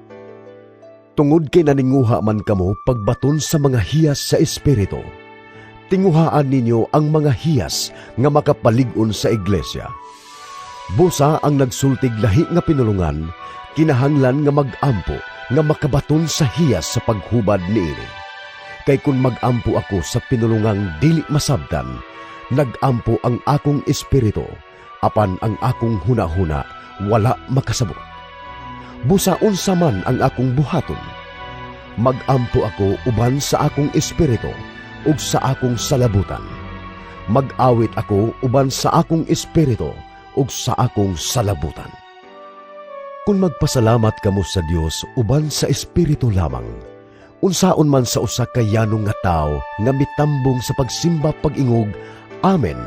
Tungod kay naninguha man kamo pagbaton sa mga hiyas sa espiritu, tinguhaan ninyo ang mga hiyas nga makapalig-on sa iglesia. Busa ang nagsultig lahi nga pinulungan, kinahanglan nga mag-ampo nga makabaton sa hiyas sa paghubad niini. Kay kung mag-ampo ako sa pinulungang dili masabdan, nag-ampo ang akong espiritu, apan ang akong huna-huna wala makasabot. Busa unsa man ang akong buhaton, mag-ampo ako uban sa akong espiritu ug sa akong salabutan. Mag-awit ako uban sa akong espiritu ug sa akong salabutan. Kung magpasalamat kamo sa Dios uban sa espiritu lamang, unsaon man sa usa ka yanong nga tawo nga mitambong sa pagsimba pag-ingog, Amen,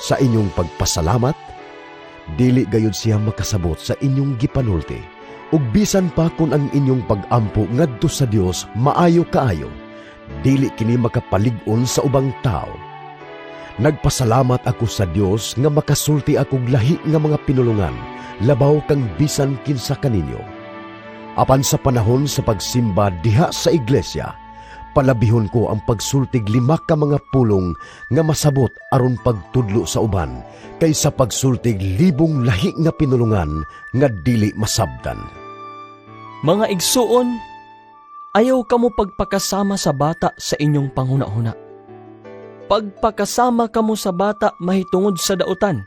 sa inyong pagpasalamat, dili gayud siya makasabot sa inyong gipanulti. Ug bisan pa kung ang inyong pag-ampo ngadto sa Dios maayo kaayo, dili kini makapalig-on sa ubang tao. Nagpasalamat ako sa Dios nga makasulti akog lahi nga mga pinulungan, labaw kang bisan kinsa kaninyo. Apan sa panahon sa pagsimba diha sa iglesia, palabihon ko ang pagsultig 5 ka mga pulong nga masabot aron pagtudlo sa uban, kaysa pagsultig 1,000 lahi nga pinulungan nga dili masabdan. Mga igsuon, ayaw kamo pagpakasama sa bata sa inyong panghuna-huna. Pagpakasama kamo sa bata mahitungod sa dautan,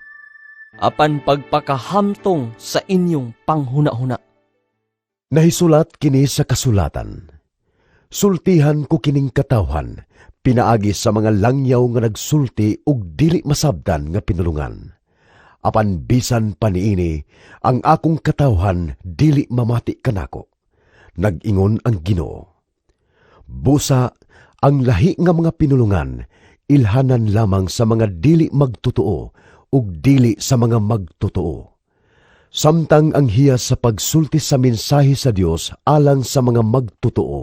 apan pagpakahamtong sa inyong panghuna-huna. Nahisulat kini sa kasulatan. Sultihan ko kining katawhan, pinaagi sa mga langyaw nga nagsulti ug dili masabdan nga pinulungan. Apan bisan paniini, ang akong katawhan dili mamati kanako. Nag-ingon ang Ginoo. Busa, ang lahi nga mga pinulungan, ilhanan lamang sa mga dili magtotoo ug dili sa mga magtotoo. Samtang ang hiyas sa pagsulti sa mensahe sa Dios alang sa mga magtotoo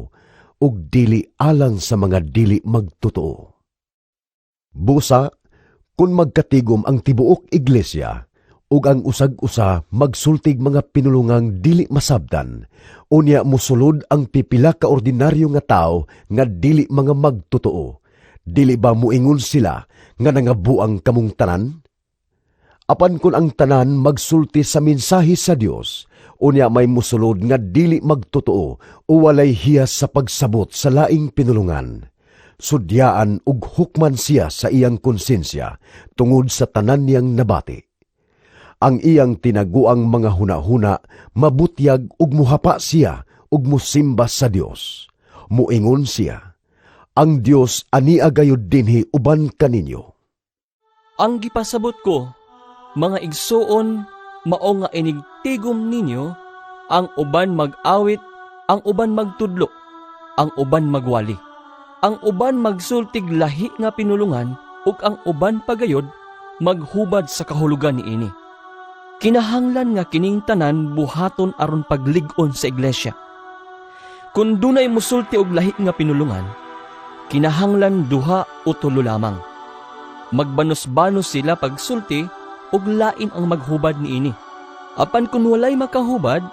ug dili alang sa mga dili magtotoo. Busa, kung magkatigom ang tibuok iglesia, ug ang usag-usa magsultig mga pinulungang dili masabtan, unya musulod ang pipila ka ordinaryo nga tao nga dili mga magtotoo, dili ba muingon sila nga nangabuang kamong tanan? Apan kun ang tanan magsulti sa mensahe sa Dios, unya may musulod nga dili magtotoo o walay hiyas sa pagsabot sa laing pinulungan, sudyaan ug hukman siya sa iyang konsensya tungod sa tanan niyang nabati. Ang iyang tinaguang mga hunahuna mabutyag ug muhapa siya ug musimba sa Dios. Muingon siya, ang Dios ania gayud dinhi uban kaninyo. Ang gipasabot ko, mga igsuon, mao nga inigtigom ninyo, ang uban mag-awit, ang uban magtudlo, ang uban magwali, ang uban magsultig lahi nga pinulungan, ug ang uban pagayod maghubad sa kahulugan niini. Kinahanglan nga kining tanan buhaton aron paglig-on sa iglesia. Kung dunay musulti og lahi nga pinulungan, kinahanglan duha o tulo lamang. Magbanos-banos sila pagsulti ug lain ang maghubad niini. Apan kun walay makahubad,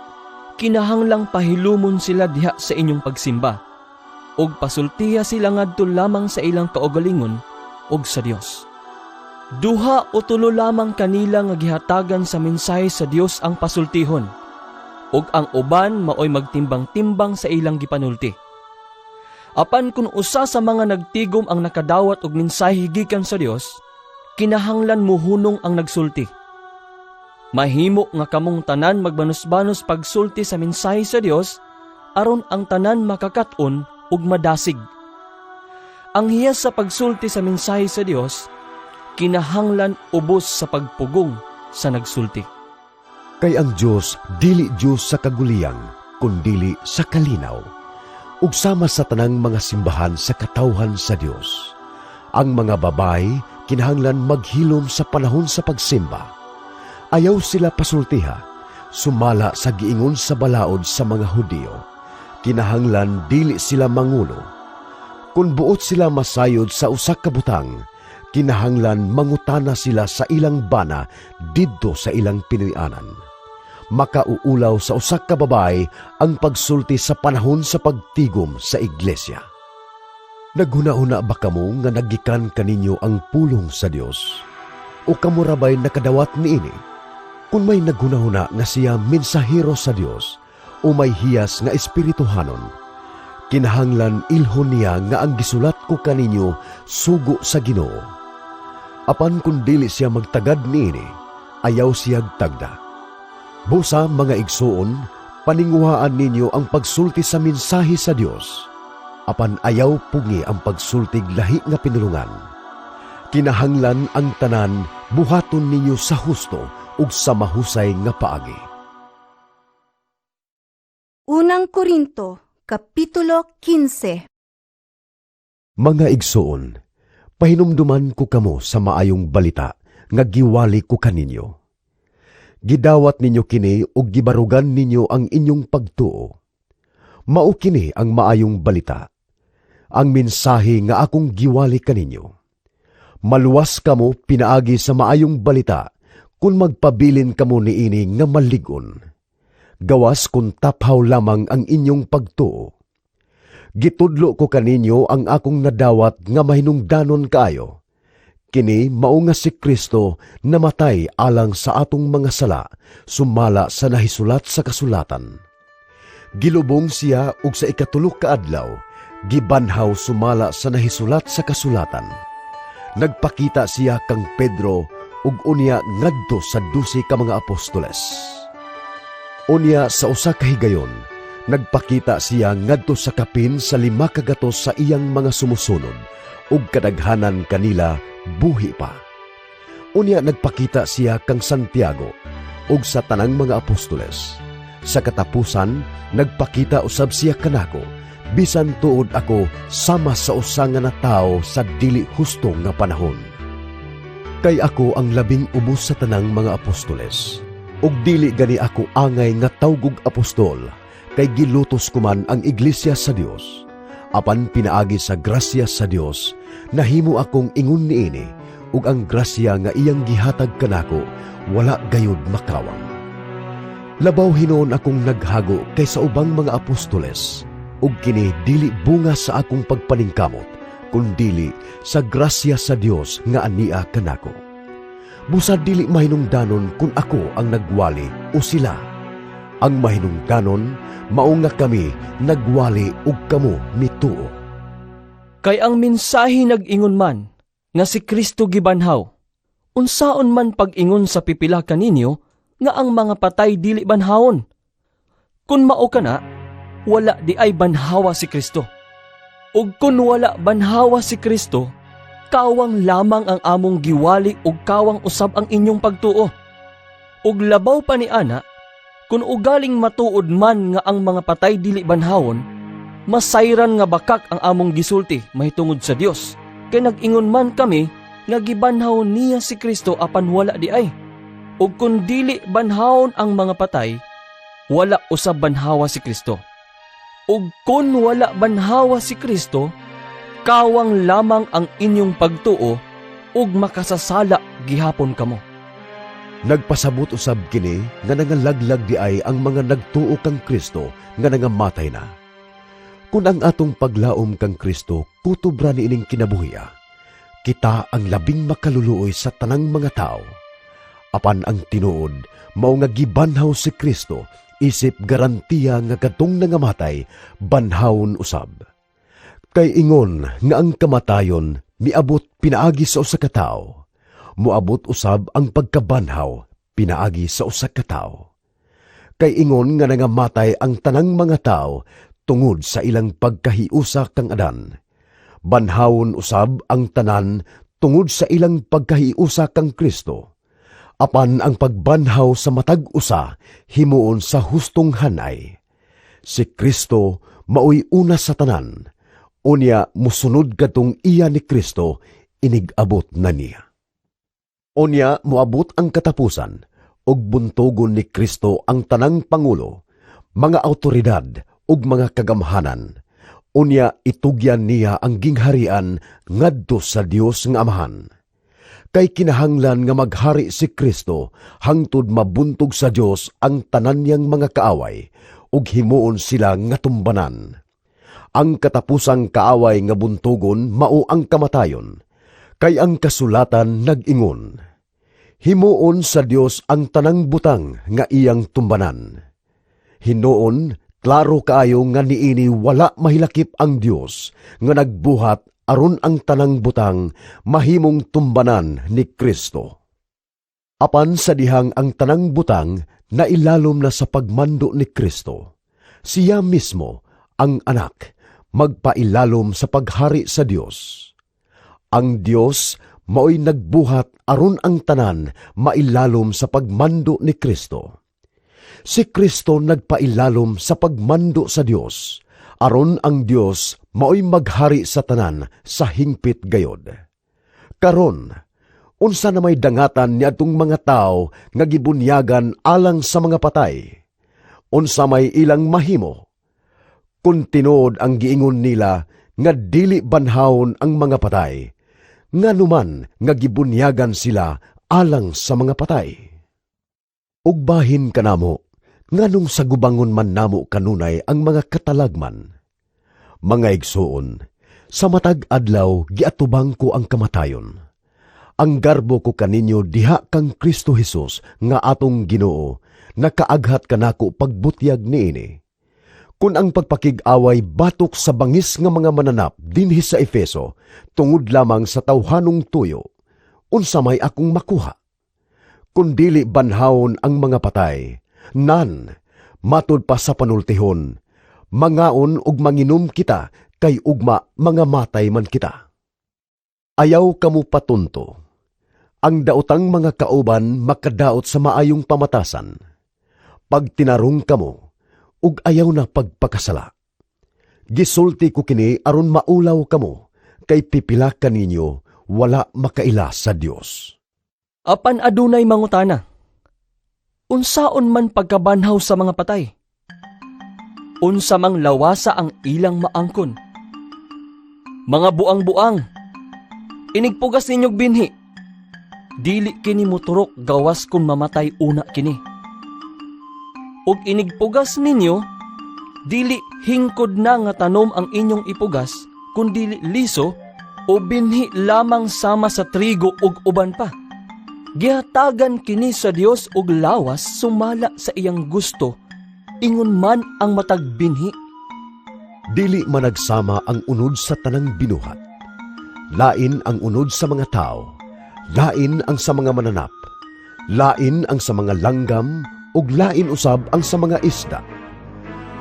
kinahanglang pahilumon sila diha sa inyong pagsimba ug pasultiya sila ngadto lamang sa ilang kaugalingon ug sa Dios. Duha o tulo lamang kanila nga gihatagan sa mensahe sa Dios ang pasultihon, ug ang uban maoy magtimbang-timbang sa ilang gipanulti. Apan kung usa sa mga nagtigom ang nakadawat og mensahe gikan sa Dios, kinahanglan muhunong ang nagsulti. Mahimo nga kamong tanan magbanos-banos pagsulti sa mensahe sa Dios aron ang tanan makakat-on ug madasig. Ang hiyas sa pagsulti sa mensahe sa Dios kinahanglan ubos sa pagpugong sa nagsulti. Kay ang Dios dili Dios sa kaguliyang, kundili sa kalinaw, ug sama sa tanang mga simbahan sa katawhan sa Dios. Ang mga babay kinahanglan maghilom sa panahon sa pagsimba. Ayaw sila pasultiha, sumala sa giingon sa balaod sa mga Hudiyo. Kinahanglan dili sila mangulo. Kung buot sila masayod sa usa ka butang, kinahanglan mangutana sila sa ilang bana didto sa ilang pinuy-anan. Makauulaw sa usa ka babay ang pagsulti sa panahon sa pagtigom sa iglesia. Naghuna-huna ba kamo nga nagikan kaninyo ang pulong sa Dios? O kamo rabay nakadawat niini? Kung may naghuna-huna nga siya mensahero sa Dios o may hiyas nga espirituhanon, kinahanglan ilhon niya nga ang gisulat ko kaninyo sugo sa Ginoo. Apan kung dili siya magtagad niini, ayaw siyag tagda. Busa mga igsuon, paninguhaan ninyo ang pagsulti sa mensahe sa Dios. Apan ayaw pungi ang pagsultig lahi nga pinulungan. Kinahanglan ang tanan buhaton ninyo sa husto ug sa mahusay nga paagi. Unang Korinto, Kapitulo 15. Mga igsuon, pahinumduman ko kamo sa maayong balita nga giwali ko kaninyo. Gidawat ninyo kini ug gibarugan ninyo ang inyong pagtuo. Mao kini ang maayong balita, ang mensahe nga akong giwali kaninyo. Maluwas kamo pinaagi sa maayong balita kung magpabilin kamo niini nga maligon. Gawas kung taphaw lamang ang inyong pagtuo. Gitudlo ko kaninyo ang akong nadawat nga mahinungdanon kaayo. Kini mao nga si Kristo namatay alang sa atong mga sala, sumala sa nahisulat sa kasulatan. Gilubong siya ug sa ikatulok ka adlaw, gibanhaw sumala sa nahisulat sa kasulatan. Nagpakita siya kang Pedro ug unya ngadto sa 12 ka mga apostoles. Unya sa usa ka higayon, nagpakita siya ngadto sa kapin sa 5 kagatos sa iyang mga sumusunod ug kadaghanan kanila buhi pa. Unya nagpakita siya kang Santiago ug sa tanang mga apostoles. Sa katapusan, nagpakita usab siya kanako bisan tuod ako sama sa usa nga natawo sa dili husto nga panahon. Kay ako ang labing ubos sa tanang mga apostoles, ug dili gani ako angay nga tawgog apostol, kay gilutos ko man ang iglesia sa Dios. Apan pinaagi sa grasya sa Dios, nahimo akong ingon niini, ug ang grasya nga iyang gihatag kanako wala gayud makawang. Labaw hinuon akong naghago kay sa ubang mga apostoles, ug kini dili bunga sa akong pagpaningkamot, kundili sa grasya sa Dios nga ania kanako. Busad dili mahinungdanon kung ako ang nagwali o sila. Ang mahinungdanon mao nga kami nagwali ug kamo mituo. Kay ang mensahe nag-ingon man nga si Kristo gibanhaw, unsaon man pag-ingon sa pipila kaninyo nga ang mga patay dili banhawon. Kun mao kana, wala di ay banhawa si Kristo. Ug kun wala banhawa si Kristo, kawang lamang ang among giwali ug kawang usab ang inyong pagtuo. Ug labaw pa ni ana, kun ugaling matuod man nga ang mga patay dili banhawon, masayran nga bakak ang among gisulti mahitungod sa Dios. Kay nag-ingon man kami nga gibanhaw niya si Kristo apan wala di ay. Ug kun dili banhawon ang mga patay, wala usab banhawa si Kristo. Ug kun wala banhawa si Kristo, kawang lamang ang inyong pagtuo ug makasasala gihapon kamo. Nagpasabot usab kini nga nangalaglag di ay ang mga nagtuo kang Kristo nga nangamatay na. Kung ang atong paglaom kang Kristo kutubra ni ining kinabuhiya, kita ang labing makaluluoy sa tanang mga tao. Apan ang tinuod, mao nga gibanhaw si Kristo, isip garantiya nga kadtong nangamatay, banhawon usab. Kay ingon nga ang kamatayon miabot pinaagi sa usa ka tawo, moabot usab ang pagkabanhaw pinaagi sa usa ka tawo. Kay ingon nga nangamatay ang tanang mga tawo tungod sa ilang pagkahiusa kang Adan, banhawon usab ang tanan tungod sa ilang pagkahiusa kang Kristo. Apan ang pagbanhaw sa matag usa himuon sa hustong hanay. Si Kristo maoy una sa tanan, unya musunod kadtong iya ni Kristo inigabot na niya. Unya moabot ang katapusan, ug buntogon ni Kristo ang tanang pangulo, mga awtoridad ug mga kagamhanan. Unya itugyan niya ang gingharian ngadto sa Dios nga Amahan. Kay kinahanglan nga maghari si Kristo hangtod mabuntog sa Dios ang tanan niyang mga kaaway ug himuon sila nga tumbanan. Ang katapusang kaaway nga buntogon mao ang kamatayon. Kay ang kasulatan nag-ingon, himuon sa Dios ang tanang butang nga iyang tumbanan. Hinuon, klaro kaayo nga niini wala mahilakip ang Dios nga nagbuhat aron ang tanang butang mahimong tumbanan ni Kristo. Apan sa dihang ang tanang butang nailalom na sa pagmando ni Kristo, siya mismo, ang anak, magpailalom sa paghari sa Dios. Ang Dios mao'y nagbuhat aron ang tanan mailalom sa pagmando ni Kristo. Si Kristo nagpailalom sa pagmando sa Dios, aron ang Dios mao'y maghari sa tanan sa hingpit gayod. Karon, unsa na may dangatan niadtong mga tao nga gibunyagan alang sa mga patay? Unsa may ilang mahimo? Kung tinuod ang giingon nila nga dili banhawon ang mga patay, nganuman nga gibunyagan sila alang sa mga patay. Ug bahin kanamo, nganong sa gubangon man namo kanunay ang mga katalagman. Mga igsuon, sa matag adlaw giatubang ko ang kamatayon. Ang garbo ko kaninyo diha kang Kristo Jesus nga atong Ginoo, nakaaghat kanako pagbutyag niini. Kung ang pagpakig-away batok sa bangis nga mga mananap dinhi sa Efeso, tungod lamang sa tawhanong tuyo, unsa may akong makuha? Kung dili banhawon ang mga patay, nan, matud pa sa panultihon, mangaon ug manginom kita, kay ugma mga matay man kita. Ayaw kamo patunto. Ang daotang mga kauban makadaot sa maayong pamatasan. Pag tinarong kamo, ug ayaw na pagpakasala. Gisulti ko kini aron maulaw kamo, kay pipila kaninyo wala makaila sa Dios. Apan adunay mangutana, unsaon man pagkabanhaw sa mga patay? Unsa mang lawasa ang ilang maangkon? Mga buang-buang, inigpugas ninyog binhi. Dili kini moturok gawas kung mamatay una kini. Ug inigpugas ninyo, dili hingkod na nga tanom ang inyong ipugas, kundi liso o binhi lamang sama sa trigo ug uban pa. Gihatagan kini sa Dios og lawas sumala sa iyang gusto, ingon man ang matag binhi. Dili managsama ang unod sa tanang binuhat. Lain ang unod sa mga tao, lain ang sa mga mananap, lain ang sa mga langgam, ug lain usab ang sa mga isda.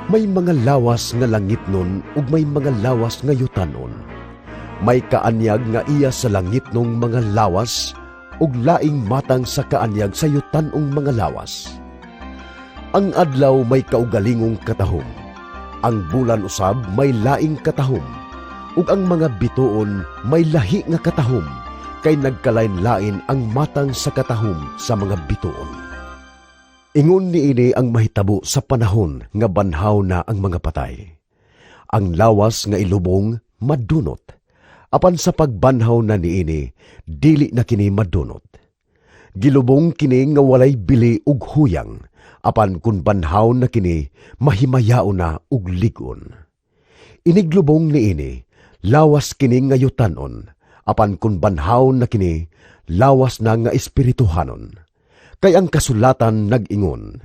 May mga lawas nga langit nun ug may mga lawas nga yutanon. May kaanyag nga iya sa langit nung mga lawas ug laing matang sa kaanyag sa yutanong mga lawas. Ang adlaw may kaugalingong katahom. Ang bulan usab may laing katahom. Ug ang mga bituon may lahi nga katahom, kay nagkalain-lain ang matang sa katahom sa mga bituon. Ingon niini ang mahitabo sa panahon nga banhaw na ang mga patay. Ang lawas nga ilubong madunot, apan sa pagbanhaw na niini, dili na kini madunot. Gilubong kini nga walay bili ug huyang, apan kun banhaw na kini, mahimayao na ug ligon. Iniglubong niini, lawas kini nga yutanon, apan kun banhaw na kini, lawas na nga espirituhanon. Kay ang kasulatan nag-ingon,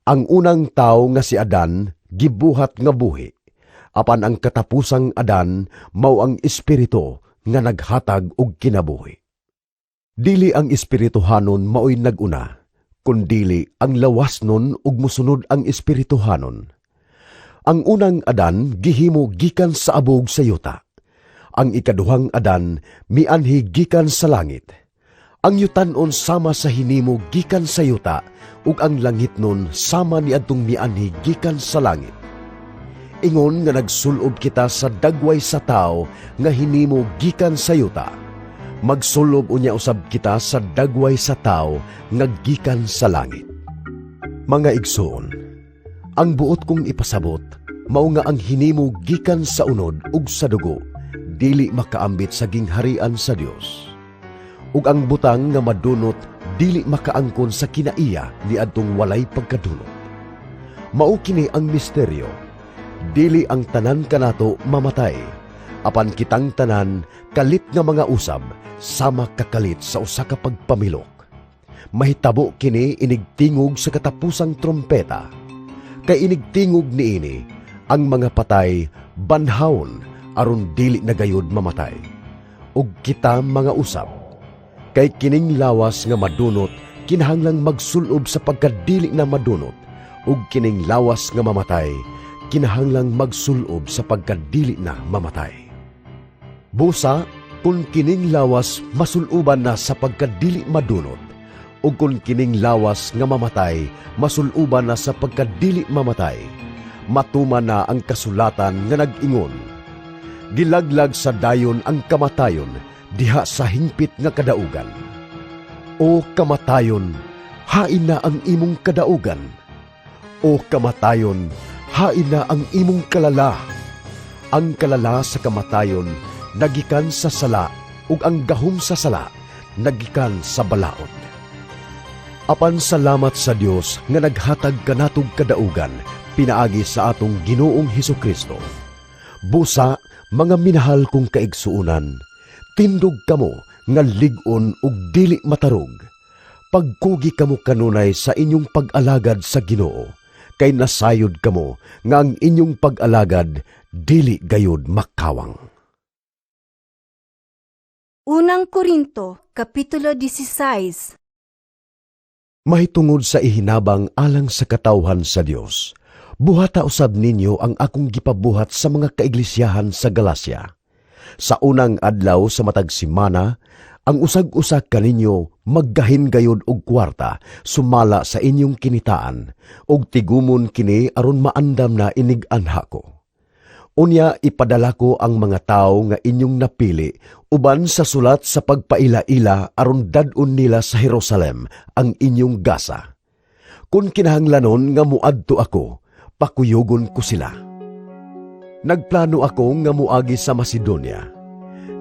ang unang tao nga si Adan, gibuhat nga buhi, apan ang katapusang Adan, mao ang espiritu nga naghatag og kinabuhi. Dili ang espirituhanon maoy nag-una, kundili ang lawas nun ug musunod ang espirituhanon. Ang unang Adan gihimo gikan sa abog sa yuta. Ang ikaduhang Adan mianhi gikan sa langit. Ang yutanon sama sa hinimo gikan sa yuta, ug ang langit nun sama ni adtong mianhi gikan sa langit. Ingon nga nagsulob kita sa dagway sa tao nga hinimo gikan sa yuta. Magsulob unya usab kita sa dagway sa tao nga gikan sa langit. Mga igsoon, ang buot kong ipasabot, mao nga ang hinimo gikan sa unod ug sa dugo, dili makaambit sa gingharian sa Dios. Ug ang butang nga madunot dili makaangkon sa kinaiya ni adtong walay pagkadunot. Mao kini ang misteryo. Dili ang tanan kanato mamatay, apan kitang tanan kalit nga mga usab sama kakalit sa usa ka pagpamilok. Mahitabo kini inigtingog sa katapusang trompeta. Kay inigtingog niini ang mga patay banhawon aron dili na gayud mamatay. Ug kita mga usab, kay kining lawas nga madunot kinahanglang magsulob sa pagkadili na madunot, ug kining lawas nga mamatay kinahanglang magsulob sa pagkadili na mamatay. Busa, kung kining lawas masuloban na sa pagkadili madunot, ug kung kining lawas nga mamatay masuloban na sa pagkadili mamatay, matuman na ang kasulatan nga nag-ingon, gilaglag sa dayon ang kamatayon diha sa hingpit nga kadaugan. O kamatayon, hain na ang imong kadaugan. O kamatayon, hain na ang imong kalala. Ang kalala sa kamatayon, nagikan sa sala, ug ang gahom sa sala, nagikan sa balaod. Apan salamat sa Dios nga naghatag kanatog kadaugan, pinaagi sa atong Ginoong Hesukristo. Busa, mga minahal kong kaigsuunan, tindog kamo nga lig-on ug dili matarog. Pagkugi kamo kanunay sa inyong pag-alagad sa Ginoo, kay nasayod kamo nga ang inyong pag-alagad dili gayud makawang. Unang Korinto, Kapitulo 16. Mahitungod sa ihinabang alang sa katawhan sa Dios, buhata usab ninyo ang akong gipabuhat sa mga kaiglesiyahan sa Galacia. Sa unang adlaw sa matag simana, ang usag-usak kaninyo maggahin gayod og kwarta sumala sa inyong kinitaan, og tigumon kini aron maandam na inig-anha ko. Unya ipadala ko ang mga tao nga inyong napili uban sa sulat sa pagpaila-ila aron dad-on nila sa Jerusalem ang inyong gasa. Kung kinahanglanon nga muadto ako, pakuyugon ko sila. Nagplano ako nga muagi sa Macedonia.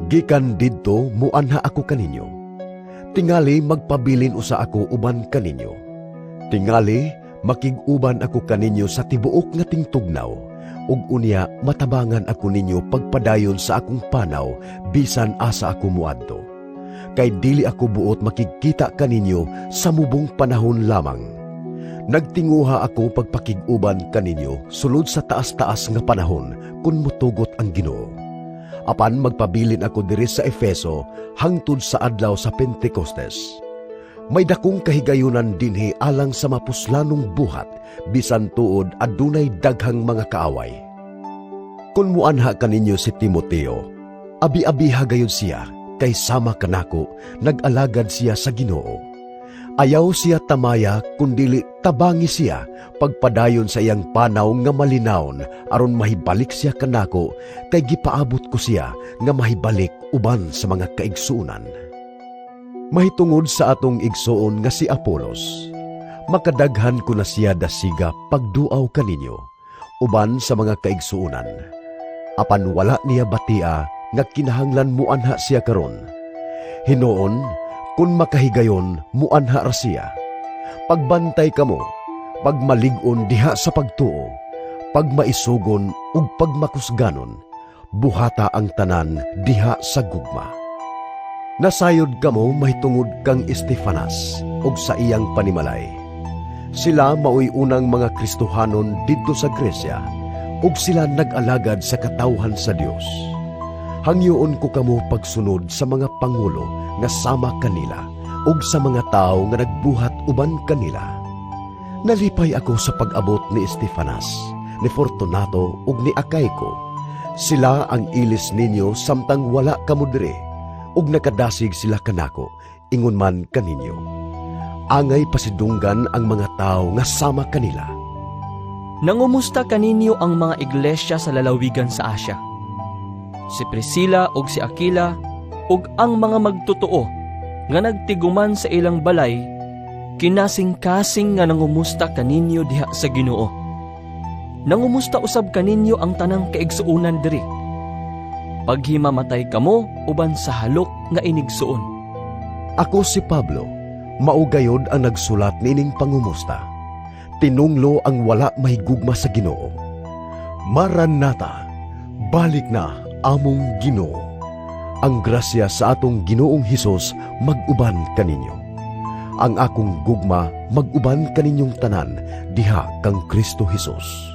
Gikan didto muanha ako kaninyo. Tingali magpabilin usa ako uban kaninyo. Tingali makig-uban ako kaninyo sa tibuok nga tingtugnaw, ug unya matabangan ako ninyo pagpadayon sa akong panaw bisan asa ako muadto. Kay dili ako buot makikita kaninyo sa mubong panahon lamang. Nagtinguha ako pagpakig-uban kaninyo sulod sa taas-taas nga panahon kun mutugot ang Ginoo. Apan magpabilin ako diri sa Efeso hangtod sa adlaw sa Pentecostes. May dakong kahigayunan dinhi alang sa mapuslanong buhat bisan tuod adunay daghang mga kaaway. Kun muanha kaninyo si Timoteo, abi-abiha gayud siya kay sama kanako nag-alagad siya sa Ginoo. Ayaw siya tamaya kundili tabangi siya pagpadayon sa iyang panaw nga malinawon aron mahibalik siya kanako kay gipaabot ko siya nga mahibalik uban sa mga kaigsuonan. Mahitungod sa atong igsuon nga si Apolos, makadaghan ko na siya dasiga pagduaw kaninyo uban sa mga kaigsuonan. Apan wala niya batia nga kinahanglan muanha siya karon. Hinuon kun makahigayon muanha ra siya. Pagbantay kamo, pagmalig-on diha sa pagtuo, pagmaisugon ug pagmakusganon, buhata ang tanan diha sa gugma. Nasayod kamo mahitungod kang Estefanas ug sa iyang panimalay. Sila maoy unang mga Kristohanon didto sa Gresya ug sila nag-alagad sa katawhan sa Dios. Hangyoon ko kamo pagsunod sa mga pangulo nga sama kanila ug sa mga tao nga nagbuhat uban kanila. Nalipay ako sa pag-abot ni Estefanas, ni Fortunato ug ni Acaico. Sila ang ilis ninyo samtang wala kamo diri ug nakadasig sila kanako ingon man kaninyo. Angay pasidunggan ang mga tao nga sama kanila. Nangumusta kaninyo ang mga iglesia sa lalawigan sa Asya. Si Priscilla ug si Aquila ug ang mga magtotoo nga nagtiguman sa ilang balay, kinasing-kasing nga nangumusta kaninyo diha sa Ginoo. Nangumusta usab kaninyo ang tanang kaigsuonan diri. Paghimamatay kamo uban sa halok nga inigsuon. Ako si Pablo, maugayod ang nagsulat nining pangumusta. Tinunglo ang wala mahigugma sa Ginoo. Maranatha, balik na among Ginoo. Ang grasya sa atong Ginoong Hesus mag-uban kaninyo. Ang akong gugma mag-uban kaninyong tanan diha kang Kristo Hesus.